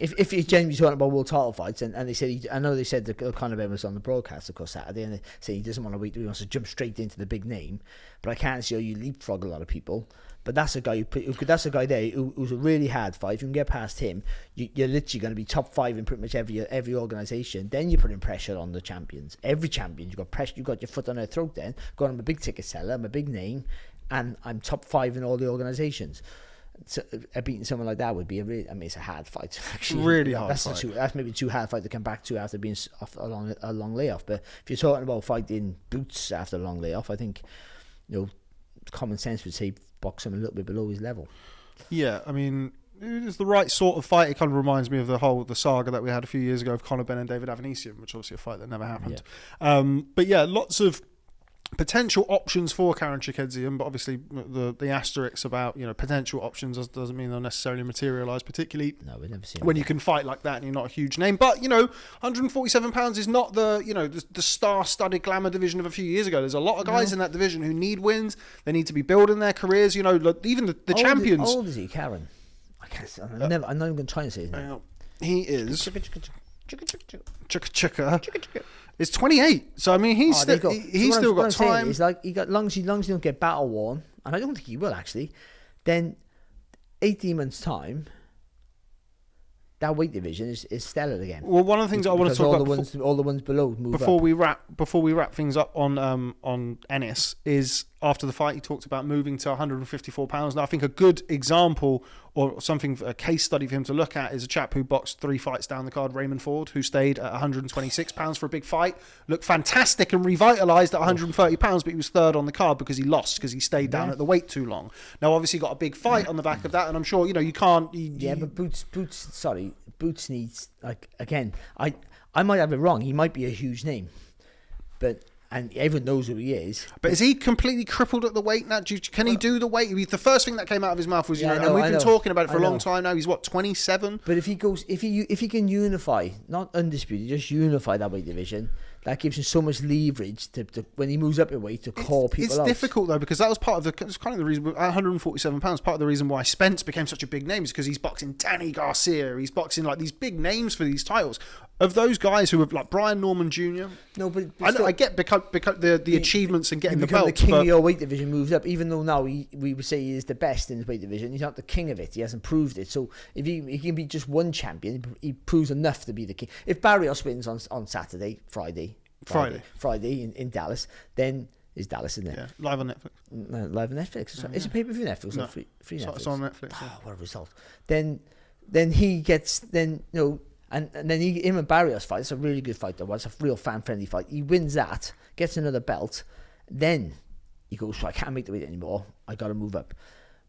if you're genuinely talking about world title fights, and they said, I know they said that Conor Benn was on the broadcast, of course, Saturday, and they said he doesn't want to wait, he wants to jump straight into the big name, but I can't see how you leapfrog a lot of people. But that's a guy there who's a really hard fight. If you can get past him, you're literally going to be top 5 in pretty much every organisation. Then you're putting pressure on the champions. Every champion, you've got pressure. You've got your foot on their throat. Then, I'm a big ticket seller. I'm a big name, and I'm top 5 in all the organisations. So, beating someone like that would be it's a hard fight. Actually, really hard fight. That's maybe too hard fight to come back to after being off a long layoff. But if you're talking about fighting Boots after a long layoff, I think common sense would say box him a little bit below his level. Yeah, I mean, it's the right sort of fight. It kind of reminds me of the saga that we had a few years ago of Conor Benn and David Avanesian, which obviously a fight that never happened. Yeah. But yeah, lots of potential options for Karen Chukhadzian, but obviously the asterisks about potential options doesn't mean they'll necessarily materialise, particularly when you can fight like that and you're not a huge name. But 147 pounds is not the star-studded glamour division of a few years ago. There's a lot of guys in that division who need wins. They need to be building their careers. Even the champions. How old is he, Karen? I'm not even going to try and say his name. He is Chukha. It's 28, so I mean he's still got time. It's like he got long as he don't get battle worn, and I don't think he will actually. Then 18 months time, that weight division is stellar again. Well, one of the things I want to talk about all the ones below move before up. we wrap things up on Ennis is after the fight he talked about moving to 154 pounds. Now I think a good example or a case study for him to look at is a chap who boxed 3 fights down the card, Raymond Ford, who stayed at 126 pounds for a big fight, looked fantastic and revitalised at 130 pounds, but he was third on the card because he stayed down at the weight too long. Now obviously got a big fight on the back of that, and I'm sure you can't. But Boots needs, like, again, I might have it wrong. He might be a huge name, and everyone knows who he is. But is he completely crippled at the weight now? Can he do the weight? The first thing that came out of his mouth was, and we've been talking about it for a long time now. He's 27. But if he can unify, not undisputed, just unify that weight division, that gives him so much leverage to when he moves up in weight to call people out. It's difficult though, because that was part of it's kind of the reason. At 147 pounds, part of the reason why Spence became such a big name is because he's boxing Danny Garcia. He's boxing like these big names for these titles. Of those guys who have like Brian Norman Jr. No, but I get because the achievements and getting the belts. The king of your weight division moves up, even though now we would say he is the best in his weight division. He's not the king of it. He hasn't proved it. So if he can be just one champion, he proves enough to be the king. If Barrios wins on Friday in Dallas, then is Dallas, isn't it? Yeah, live on Netflix. No, live on Netflix. Is it pay-per-view Netflix or free Netflix? It's on Netflix. Oh, what a result! Then he gets and then him and Barrios fight. It's a really good fight though. It's a real fan-friendly fight. He wins that, gets another belt, then he goes, I can't make the weight anymore. I got to move up.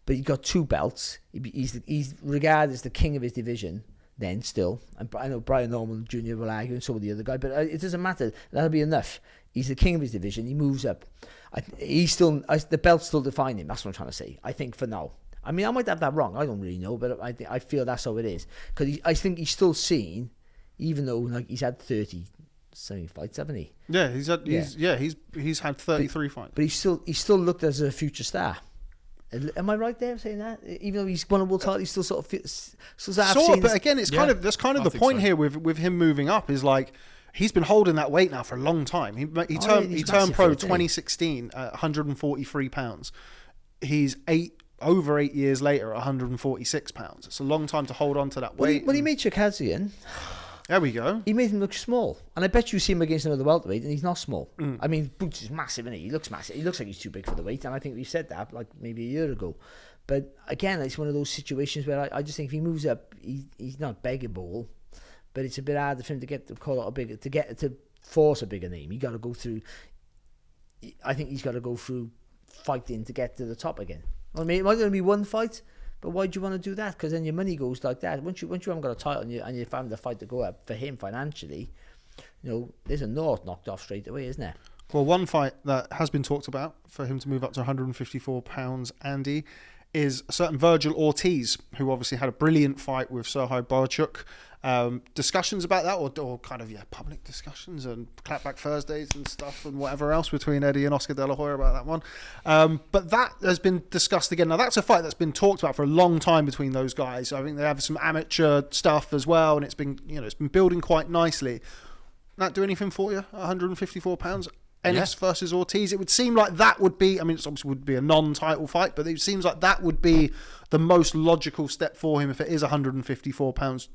But he got 2 belts. He's regarded as the king of his division. Then still, and I know Brian Norman Jr. will argue, and so will the other guy, but it doesn't matter. That'll be enough. He's the king of his division. He moves up. The belts still define him. That's what I'm trying to say. I think for now. I mean, I might have that wrong. I don't really know, but I feel that's how it is. Because I think he's still seen, even though like he's had 30-something fights, haven't he? Yeah, he's had 33 fights. But he's still looked as a future star. Am I right there saying that? Even though he's won a world title, he still sort of but again, that's kind of the point here with him moving up is like he's been holding that weight now for a long time. He turned pro 2016 at 143 pounds. He's over 8 years later at 146 pounds. It's a long time to hold on to that weight. When he made Chukhadzhian, there we go. He made him look small, and I bet you see him against another welterweight, and he's not small. I mean, Boots is massive, isn't he? He looks massive. He looks like he's too big for the weight, and I think we said that like maybe a year ago. But again, it's one of those situations where I just think if he moves up, he's not beggable, but it's a bit harder for him to force a bigger name. He got to go through. I think he's got to go through fighting to get to the top again. I mean, it might only be one fight. But why do you want to do that? Because then your money goes like that. Once you haven't got a title and you find the fight to go up for him financially, there's a north knocked off straight away, isn't there? Well, one fight that has been talked about for him to move up to 154 pounds, Andy, is a certain Virgil Ortiz, who obviously had a brilliant fight with Sergio Boychuk. Discussions about that, or kind of public discussions and clapback Thursdays and stuff and whatever else between Eddie and Oscar De La Hoya about that one. But that has been discussed again. Now that's a fight that's been talked about for a long time between those guys. I think they have some amateur stuff as well, and it's been building quite nicely. That do anything for you? 154 pounds. Ennis versus Ortiz. It would seem like that would be, it obviously would be a non-title fight, but it seems like that would be the most logical step for him if it is 154 pounds.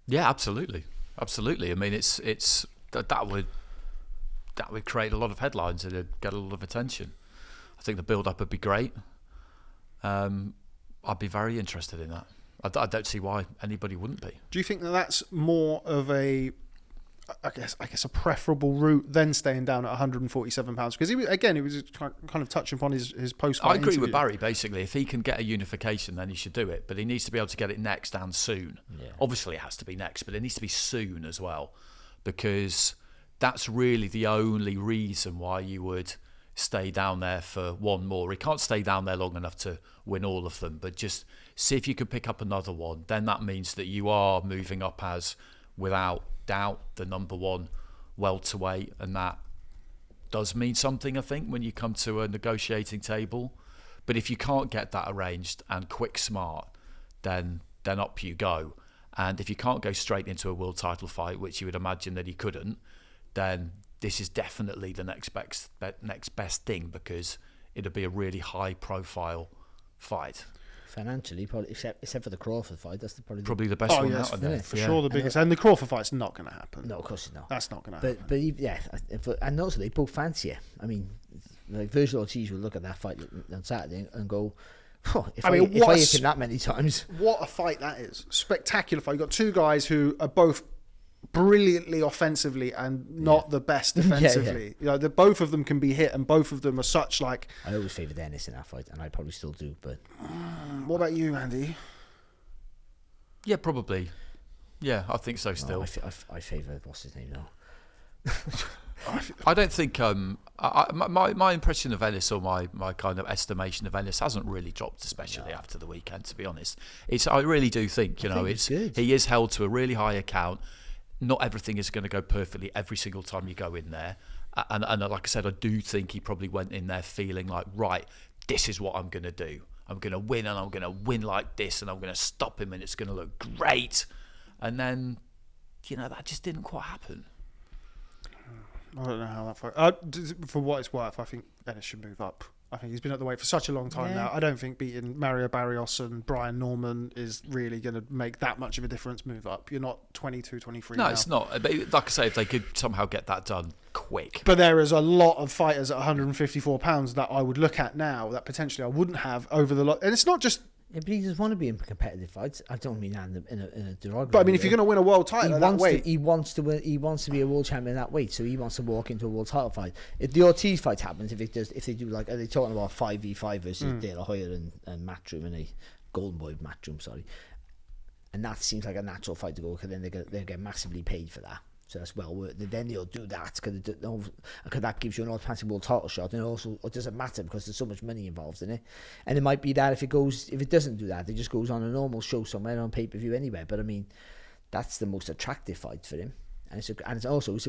Yeah, absolutely. I mean, it's that would create a lot of headlines and it'd get a lot of attention. I think the build-up would be great. I'd be very interested in that. I don't see why anybody wouldn't be. Do you think that that's more of a, I guess a preferable route than staying down at 147 pounds? Because he was kind of touching upon his post-fight I agree interview. with Barry, basically. If he can get a unification, then he should do it. But he needs to be able to get it next and soon. Yeah. Obviously, it has to be next, but it needs to be soon as well. Because that's really the only reason why you would stay down there for one more. He can't stay down there long enough to win all of them. But just see if you can pick up another one. Then that means that you are moving up as, without doubt, the number one welterweight, and that does mean something, I think, when you come to a negotiating table. But if you can't get that arranged and quick smart, then up you go. And if you can't go straight into a world title fight, which you would imagine that he couldn't, then this is definitely the next best thing, because it'll be a really high profile fight. Financially, probably, except for the Crawford fight, that's probably the best one out of there. For sure, the biggest. And the Crawford fight's not going to happen. No, of course it's not. That's not going to happen. But and also they both fancy it. I mean, like Virgil Ortiz will look at that fight on Saturday and go, if I hit him that many times. What a fight that is. Spectacular fight. You've got two guys who are both brilliantly offensively and not the best defensively. Both of them can be hit, and both of them are such like. I always favoured Ennis in that fight, and I probably still do. But what about you, Andy? Yeah, probably. Yeah, I think so. Still, I favour what's his name now. I don't think my impression of Ennis, or my kind of estimation of Ennis, hasn't really dropped, especially after the weekend. To be honest, I really do think he is held to a really high account. Not everything is going to go perfectly every single time you go in there. And like I said, I do think he probably went in there feeling like, right, this is what I'm going to do. I'm going to win, and I'm going to win like this, and I'm going to stop him, and it's going to look great. And then, that just didn't quite happen. I don't know how that fight. For what it's worth, I think Ennis should move up. I think he's been at the weight for such a long time now. I don't think beating Mario Barrios and Brian Norman is really going to make that much of a difference. Move up. You're not 22, 23 No, now. it's not. But like I say, if they could somehow get that done quick. But there is a lot of fighters at 154 pounds that I would look at now that potentially I wouldn't have over the lot. And it's not just. Yeah, but he just want to be in competitive fights. I don't mean that in a derogatory. But I mean, if you're going to win a world title at that weight, he wants to win. He wants to be a world champion at that weight. So he wants to walk into a world title fight. If the Ortiz fight happens, if they do, like, are they talking about 5v5 versus De La Hoya and Matchroom and a Golden Boy Matchroom, sorry, and that seems like a natural fight to go, because then they get massively paid for that. So that's well worth it. Then they'll do that because that gives you an automatic world title shot, and also it doesn't matter because there's so much money involved in it. And it might be that if it doesn't do that, it just goes on a normal show somewhere on pay-per-view anywhere. But I mean, that's the most attractive fight for him, and it's a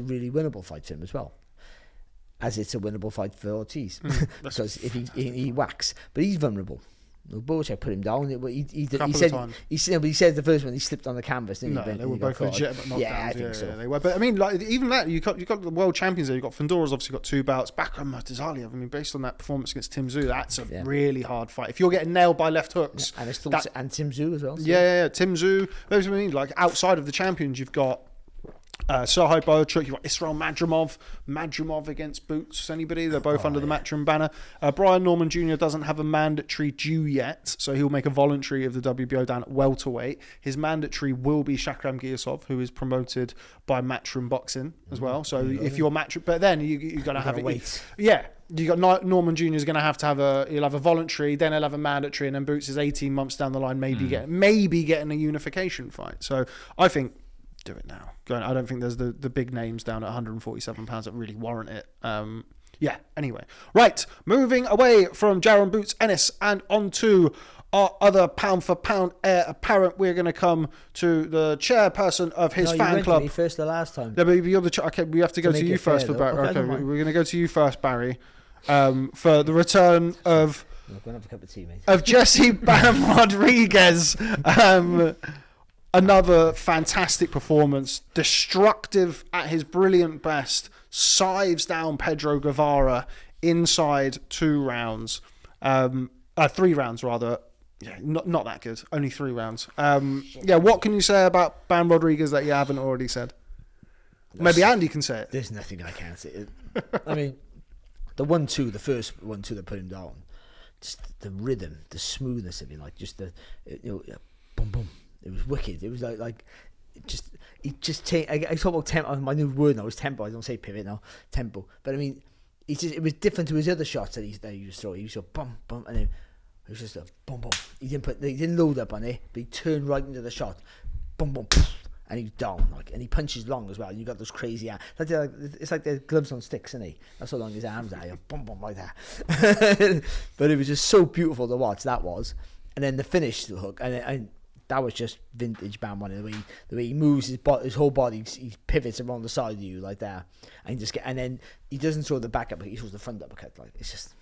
really winnable fight for him as well, as it's a winnable fight for Ortiz because if he whacks, but he's vulnerable. Boychuk put him down. He said the first one he slipped on the canvas. Didn't he? They were both legitimate knockdowns. Yeah, I think so. They were. But I mean, like, even that, you got the world champions there. You got Fundora's obviously got 2 bouts. Bakram Murtazaliev. I mean, based on that performance against Tim Tszyu, that's a really hard fight. If you're getting nailed by left hooks, and Tim Tszyu as well. So. Yeah. Tim Tszyu. That's what I mean. Like, outside of the champions, you've got. Sergio Boychuk, you've got Israel Madrimov against Boots. Anybody? They're both under the Matchroom banner. Brian Norman Jr. doesn't have a mandatory due yet, so he'll make a voluntary of the WBO down at welterweight. His mandatory will be Shakram Giyasov, who is promoted by Matchroom Boxing as well. So if you're Matchroom, but then you're going to have it. Wait. Yeah. You got Norman Jr. is going to have he'll have a voluntary, then he'll have a mandatory, and then Boots is 18 months down the line, maybe getting a unification fight. So I think. Do it now. I don't think there's the big names down at 147 pounds that really warrant it. Yeah, anyway. Right, moving away from Jaron Boots Ennis and onto our other pound-for-pound heir apparent. We're going to come to the chairperson of his fan club. Me first the last time. Yeah, but you're the okay, we have to go to you first for Barry. Okay, we're going to go to you first, Barry, for the return of... I'm going to have a cup of tea, mate. Of Jesse Bam Rodriguez. Another fantastic performance. Destructive at his brilliant best. Sives down Pedro Guevara inside 2 rounds. 3 rounds, rather. Yeah, not that good. Only 3 rounds. Yeah, what can you say about Bam Rodriguez that you haven't already said? Maybe Andy can say it. There's nothing I can say. I mean, the 1-2, the first 1-2 that put him down, just the rhythm, the smoothness of it, like just the, boom, boom. It was wicked. It was like he just I talk about tempo. My new word now is tempo. I don't say pivot now, tempo. But I mean, it was different to his other shots that he used to throw. He used to bum bum, and then it was just a bum bum. He didn't load up on it, but he turned right into the shot, bum bum, and he's down and he punches long as well. And you got those crazy arms. It's like the gloves on sticks, isn't he? That's how long his arms are. Bum bum like that. But it was just so beautiful to watch. That was, and then the finish, the hook, and that was just vintage Bam One. The way he moves his whole body, he pivots around the side of you like that, and then he doesn't throw the back uppercut, he throws the front uppercut. Like, it's just,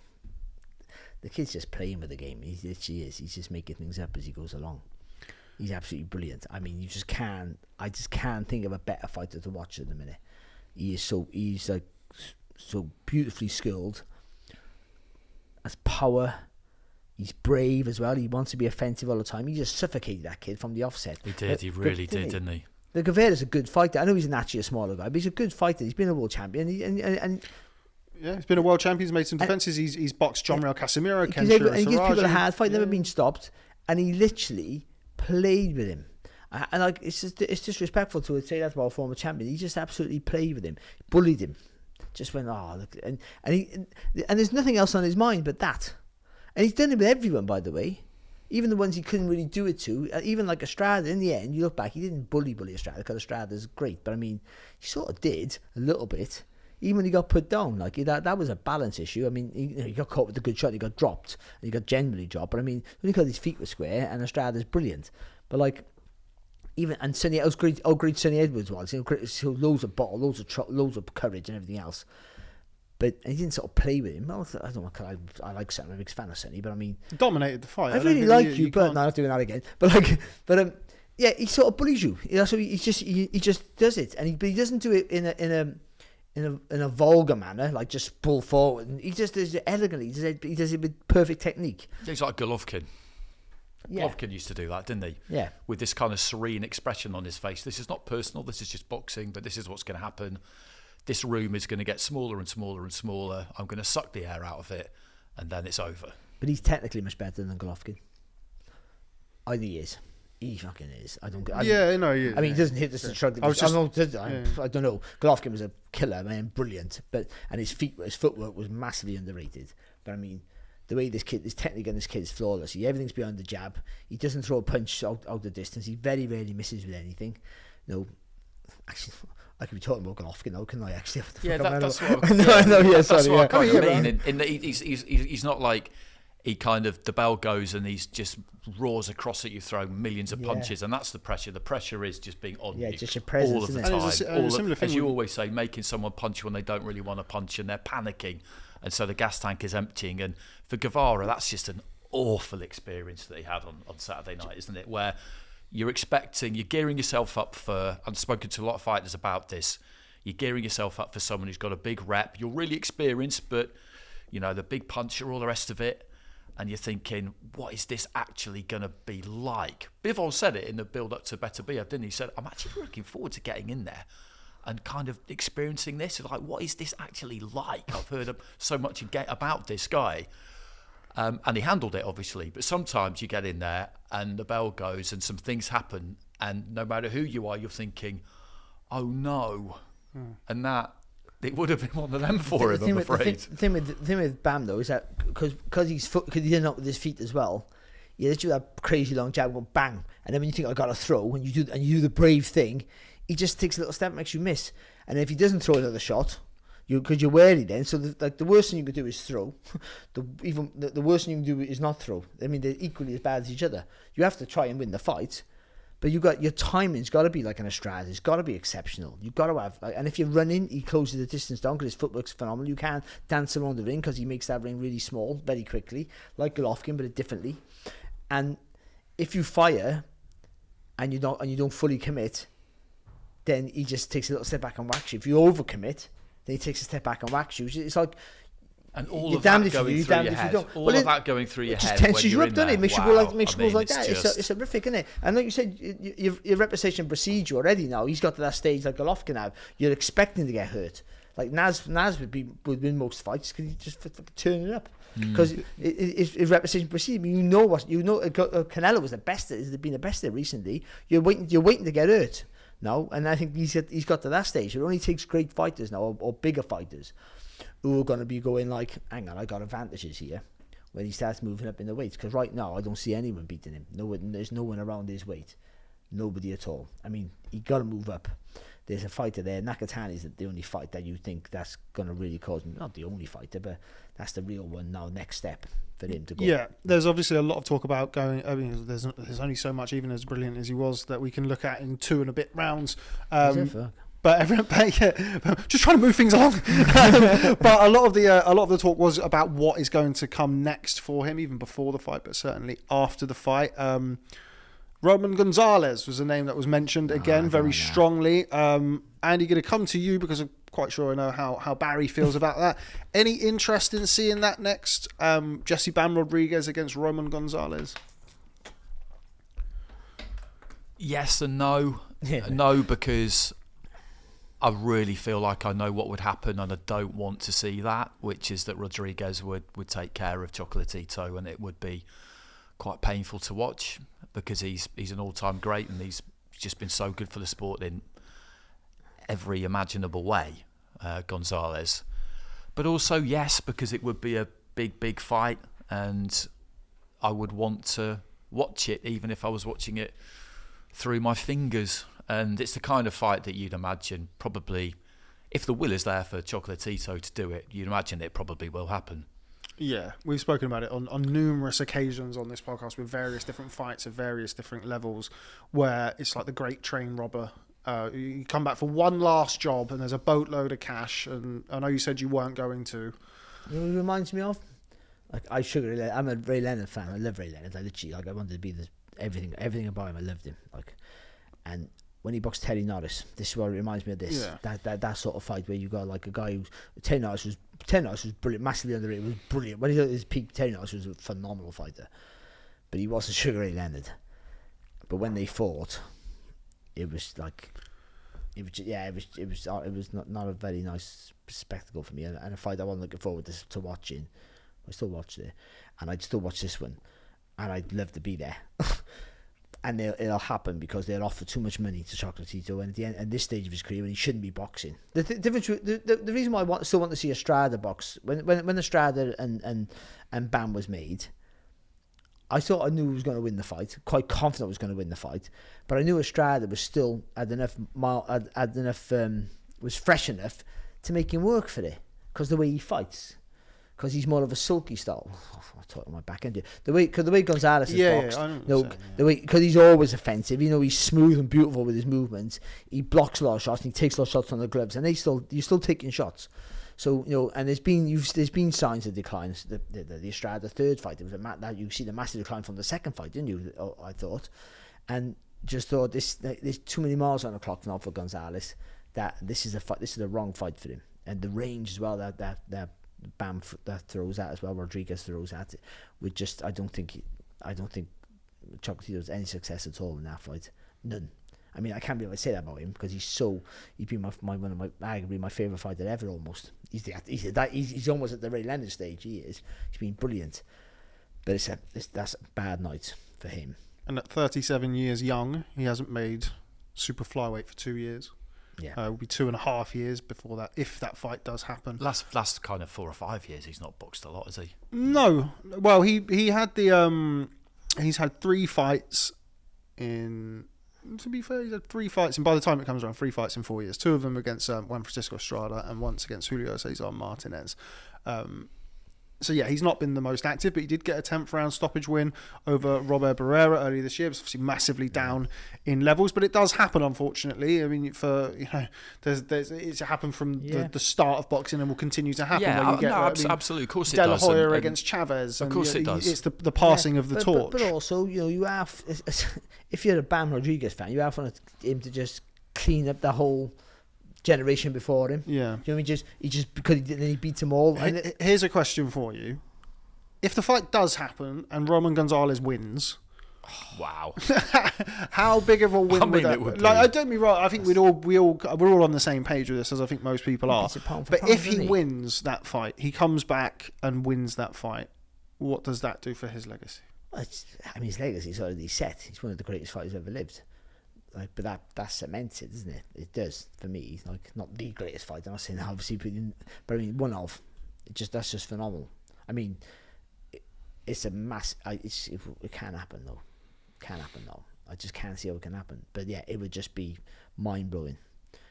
the kid's just playing with the game. He literally is. He's just making things up as he goes along. He's absolutely brilliant. I mean, I just can't think of a better fighter to watch at the minute. He's like so beautifully skilled, has power. He's brave as well. He wants to be offensive all the time. He just suffocated that kid from the offset. He did. He really did, didn't he? The Guevara's a good fighter. I know he's naturally a smaller guy, but he's a good fighter. He's been a world champion. And yeah, he's been a world champion. He's made some defences. He's boxed John Real Casemiro, He gives people a hard fight. Never been stopped. And he literally played with him. And like, it's disrespectful to say that about a former champion. He just absolutely played with him, bullied him. Just went, look, and there's nothing else on his mind but that. And he's done it with everyone, by the way. Even the ones he couldn't really do it to. Even like Estrada, in the end, you look back, he didn't bully Estrada, because Estrada's great. But I mean, he sort of did, a little bit. Even when he got put down, like that was a balance issue. I mean, he got caught with a good shot, he got dropped, and he got generally dropped. But I mean, only because his feet were square, and Estrada's brilliant. But like, and Sonny, how great Sonny Edwards was. So loads of bottle, loads of courage and everything else. But he didn't sort of play with him. I don't know. I like Sonny. I'm a big fan of Sonny, but I mean, dominated the fight. I really like you, but no, I'm not doing that again. But yeah, he sort of bullies you. So he just does it, and he doesn't do it in a vulgar manner, like just pull forward. And he just does it elegantly. He does it with perfect technique. He's like Golovkin. Yeah. Golovkin used to do that, didn't he? Yeah. With this kind of serene expression on his face. This is not personal. This is just boxing. But this is what's going to happen. This room is going to get smaller and smaller and smaller. I'm going to suck the air out of it, and then it's over. But he's technically much better than Golovkin. I think he is. He fucking is. I don't. Yeah, no, he is. I mean, he doesn't hit this shrug. I don't know. Golovkin was a killer, man, brilliant. And his footwork was massively underrated. But I mean, the way this technique on this kid is flawless. Everything's behind the jab. He doesn't throw a punch out the distance. He very rarely misses with anything. Actually, I could be talking about Golovkin now, couldn't I? Actually, that's what I know. That's what I mean. In that he's not like he kind of, the bell goes and he's just roars across at you, throwing millions of punches, and that's the pressure. The pressure is just being on you, just your presence, all of the time. As you always say, making someone punch when they don't really want to punch, and they're panicking, and so the gas tank is emptying. And for Guevara, that's just an awful experience that he had on Saturday night, isn't it? Where you're gearing yourself up for, I've spoken to a lot of fighters about this, you're gearing yourself up for someone who's got a big rep, you're really experienced, but, the big puncher, all the rest of it, and you're thinking, what is this actually going to be like? Bivol said it in the build-up to Better Be, didn't he? He said, I'm actually looking forward to getting in there and kind of experiencing this. Like, what is this actually like? I've heard so much about this guy. And he handled it, obviously. But sometimes you get in there and the bell goes and some things happen, and no matter who you are, you're thinking, oh no. And that, it would have been one of them for him, I'm afraid. The thing with Bam, though, is that because he did it with his feet as well, you literally do that crazy long jab, go bang, and then when you think, I got to throw, and you do the brave thing, he just takes a little step, makes you miss. And if he doesn't throw another shot, Because you're wary then. So the worst thing you could do is throw. The worst thing you can do is not throw. I mean, they're equally as bad as each other. You have to try and win the fight, but your timing's got to be like an Estrada. It's got to be exceptional. You've got to have, and if you're running, he closes the distance down because his footwork's phenomenal. You can't dance around the ring because he makes that ring really small very quickly, like Golovkin, but differently. And if you fire and you don't fully commit, then he just takes a little step back and whacks you. If you overcommit, then he takes a step back and whacks you. It's like, and all of that going through your head. All of that going through your head. It just tenses you up, doesn't it? Makes you go like that. Just... It's horrific, isn't it? And like you said, your reputation precedes you already now. He's got to that stage like Golovkin now. You're expecting to get hurt. Like Naz would win most fights because he just turn it up. Because his reputation precedes him. Canelo was the best. Has been the best there recently. You're waiting to get hurt now, and I think he's got to that stage. It only takes great fighters now, or bigger fighters, who are going to be going like, hang on, I got advantages here, when he starts moving up in the weights. Because right now, I don't see anyone beating him. There's no one around his weight. Nobody at all. I mean, he got to move up. There's a fighter there. Nakatani's the only fight that you think that's going to really cause him. Not the only fighter, but that's the real one now. Next step for him to go. Yeah, there's obviously a lot of talk about going. I mean, there's only so much, even as brilliant as he was, that we can look at in 2 and a bit rounds. But everyone, just trying to move things along. But a lot of the talk was about what is going to come next for him, even before the fight, but certainly after the fight. Roman Gonzalez was a name that was mentioned again very strongly. Andy, going to come to you because I'm quite sure I know how Barry feels about that. Any interest in seeing that next? Jesse Bam Rodriguez against Roman Gonzalez? Yes and no. Yeah. No, because I really feel like I know what would happen and I don't want to see that, which is that Rodriguez would take care of Chocolatito, and it would be quite painful to watch because he's an all-time great and he's just been so good for the sport in every imaginable way, Gonzalez. But also, yes, because it would be a big fight and I would want to watch it even if I was watching it through my fingers. And it's the kind of fight that you'd imagine probably, if the will is there for Chocolatito to do it, you'd imagine it probably will happen. Yeah, we've spoken about it on numerous occasions on this podcast with various different fights at various different levels, where it's like the great train robber. You come back for one last job and there's a boatload of cash, and I know you said you weren't going to. You know what it reminds me of? Like I'm a Ray Leonard fan. I love Ray Leonard. I wanted to be everything about him. I loved him. And when he boxed Terry Norris, this is what it reminds me of this. Yeah. That sort of fight where you got like a guy who Terry Norris was brilliant, massively underrated. Was brilliant. When he was at his peak, Terry Norris was a phenomenal fighter, but he wasn't Sugar Ray Leonard. But when they fought, it was not a very nice spectacle for me, and a fight I wasn't looking forward to watching. I still watched it, and I'd still watch this one, and I'd love to be there. And it'll happen because they'll offer too much money to Chocolatito, and at the end, at this stage of his career, when he shouldn't be boxing. The difference, the reason why I still want to see Estrada box, when Estrada and Bam was made, I thought I knew he was going to win the fight, quite confident I was going to win the fight, but I knew Estrada was still was fresh enough to make him work for it, because the way he fights. Because he's more of a sulky style. I'm talking my back end. The way Gonzalez is boxed, because he's always offensive. He's smooth and beautiful with his movements. He blocks a lot of shots and he takes a lot of shots on the gloves, and you're still taking shots. So and there's been signs of decline. The Estrada third fight, there was that you see the massive decline from the second fight, didn't you? I thought, and just thought there's too many miles on the clock now for Gonzalez. That this is the wrong fight for him, and the range as well that Bam that throws at as well, Rodriguez throws at it. I don't think Chocolatito's any success at all in that fight. None. I mean, I can't be able to say that about him because he's been arguably my favourite fighter ever. Almost. He's almost at the Ray Leonard stage. He's been brilliant, but that's a bad night for him. And at 37 years young, he hasn't made super flyweight for 2 years. Yeah, it will be 2.5 years before that, if that fight does happen. Last kind of 4 or 5 years, he's not boxed a lot, has he? No. Well, he had he's had 3 fights in to be fair, he's had 3 fights, and by the time it comes around, 3 fights in 4 years. 2 of them against Juan Francisco Estrada and once against Julio Cesar Martinez. So yeah, he's not been the most active, but he did get a 10th round stoppage win over Robert Barrera earlier this year. It's obviously massively down in levels, but it does happen, unfortunately. I mean, it's happened from the start of boxing and will continue to happen. Yeah, where you get, absolutely, of course it De La does. Hoya against Chavez. Of course it does. It's the passing of the torch. But also, you have, if you're a Bam Rodriguez fan, you have him to just clean up the whole generation before him. Yeah. You know what I mean? He just because he beats them all. Here's a question for you. If the fight does happen and Roman Gonzalez wins, wow, how big of a win would that be? Like, I don't be wrong. I think we're all on the same page with this, as I think most people are. But if he wins that fight, he comes back and wins that fight, what does that do for his legacy? Well, his legacy's already set. He's one of the greatest fighters ever lived. But that's cemented, isn't it? It does for me. Like, not the greatest fighter. I'm not saying obviously, but I mean one of. That's just phenomenal. I mean, it's a mass. It can happen though. I just can't see how it can happen. But yeah, it would just be mind blowing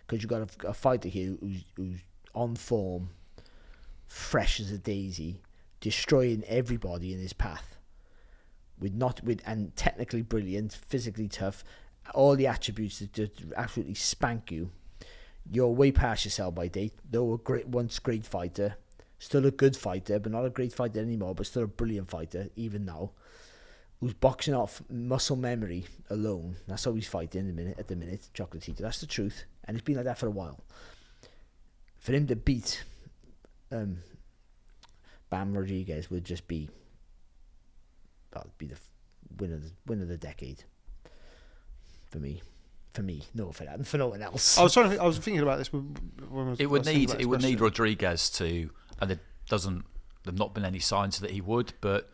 because you've got a fighter here who's on form, fresh as a daisy, destroying everybody in his path. And technically brilliant, physically tough. All the attributes that just absolutely spank you. You're way past your sell by date. Though once great fighter, still a good fighter, but not a great fighter anymore, but still a brilliant fighter, even now. Who's boxing off muscle memory alone. That's how he's fighting at the minute, Chocolatito. That's the truth. And it's been like that for a while. For him to beat Bam Rodriguez would just be the win of the decade. For me, no, for no one else. I was thinking about this. It would need Rodriguez to, and there've not been any signs that he would, but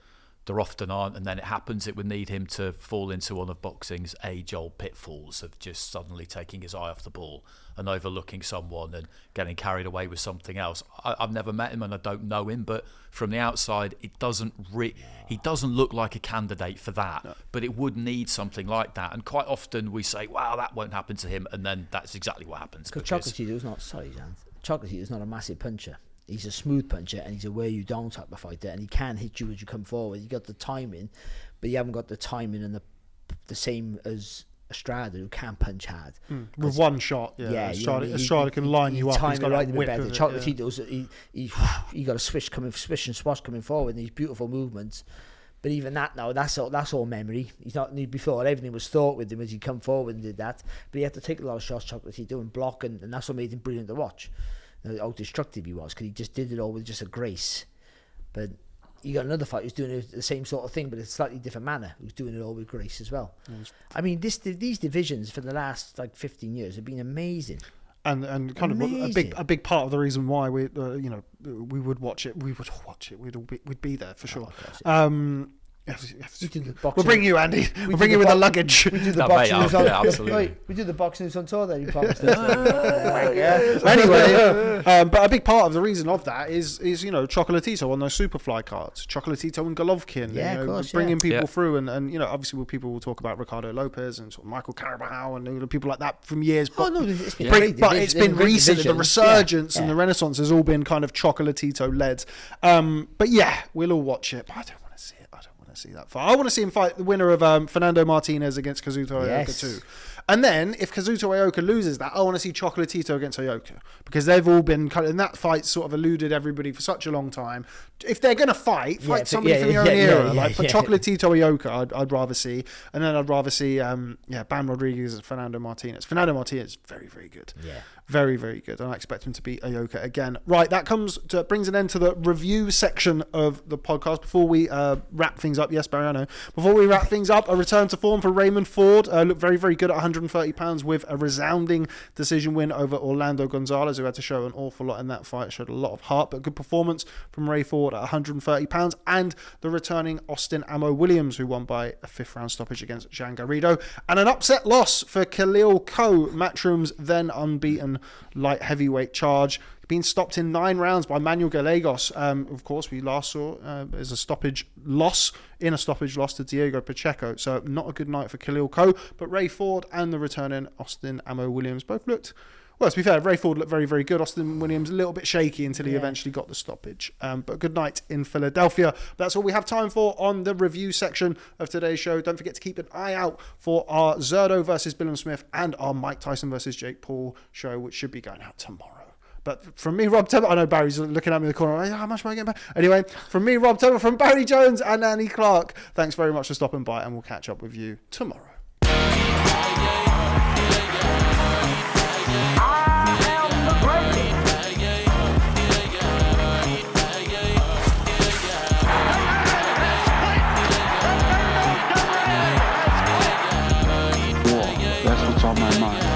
there often aren't, and then it happens. It would need him to fall into one of boxing's age-old pitfalls of just suddenly taking his eye off the ball and overlooking someone and getting carried away with something else. I've never met him and I don't know him, but from the outside, he doesn't look like a candidate for that. No. But it would need something like that, and quite often we say, "Wow, that won't happen to him," and then that's exactly what happens. Because Chocolatito's not a massive puncher. He's a smooth puncher and he's a wear you down type of fighter, and he can hit you as you come forward. You got the timing, but you haven't got the timing and the same as Estrada, who can punch hard. With one shot, Estrada can line you up. He's got right a whip. Chocolatito's he got a swish and swash coming forward and these beautiful movements. But even that now, that's all memory. He's not before everything was thought with him as he come forward and did that. But he had to take a lot of shots, Chocolatito, and block, and that's what made him brilliant to watch. How destructive he was, because he just did it all with just a grace. But you got another fighter who's doing the same sort of thing, but in a slightly different manner, who's doing it all with grace as well. Yes. I mean, these divisions for the last 15 years have been amazing. And kind amazing. Of a big part of the reason why we would watch it. We'd be there for sure. We'll bring you, Andy. We'll bring you with the luggage. We do the boxing news on absolutely. We do the boxing news on tour there. You promised us. Anyway, but a big part of the reason of that is Chocolatito on those Superfly cards. Chocolatito and Golovkin. Of course, bringing people through, and obviously people will talk about Ricardo Lopez and sort of Michael Carabajal and people like that from years. But it's been great. But it's been recent. The resurgence and the renaissance has all been kind of Chocolatito led. But yeah, we'll all watch it. But I don't want to see it. See that fight. I want to see him fight the winner of Fernando Martinez against Kazuto Ioka too. And then if Kazuto Ioka loses that, I want to see Chocolatito against Ioka, because they've all been kind of, and that fight sort of eluded everybody for such a long time. If they're going to fight somebody from your own era. Chocolatito Ioka, I'd rather see, and then I'd rather see Bam Rodriguez and Fernando Martinez. Fernando Martinez is very, very good. Yeah. Very, very good. And I expect him to beat Ioka again. Right, that brings an end to the review section of the podcast. Before we wrap things up, yes, Mariano. Before we wrap things up, a return to form for Raymond Ford. Looked very, very good at 130 pounds with a resounding decision win over Orlando Gonzalez, who had to show an awful lot in that fight. Showed a lot of heart, but good performance from Ray Ford at 130 pounds. And the returning Austin Amo Williams, who won by a 5th round stoppage against Jean Garrido. And an upset loss for Khalil Coe, Matchroom's then unbeaten light heavyweight charge. being stopped in 9 rounds by Manuel Gallegos. Of course, we last saw as a stoppage loss to Diego Pacheco. So not a good night for Khalil Coe. But Ray Ford and the returning Austin Amo Williams both looked... Well, to be fair, Ray Ford looked very, very good. Austin Williams a little bit shaky until he eventually got the stoppage. But good night in Philadelphia. That's all we have time for on the review section of today's show. Don't forget to keep an eye out for our Zerdo versus Billam Smith and our Mike Tyson versus Jake Paul show, which should be going out tomorrow. But from me, Rob Tebbutt, I know Barry's looking at me in the corner. How much am I getting back? Anyway, from me, Rob Tebbutt, from Barry Jones and Annie Clarke, thanks very much for stopping by, and we'll catch up with you tomorrow. That's what's on my mind.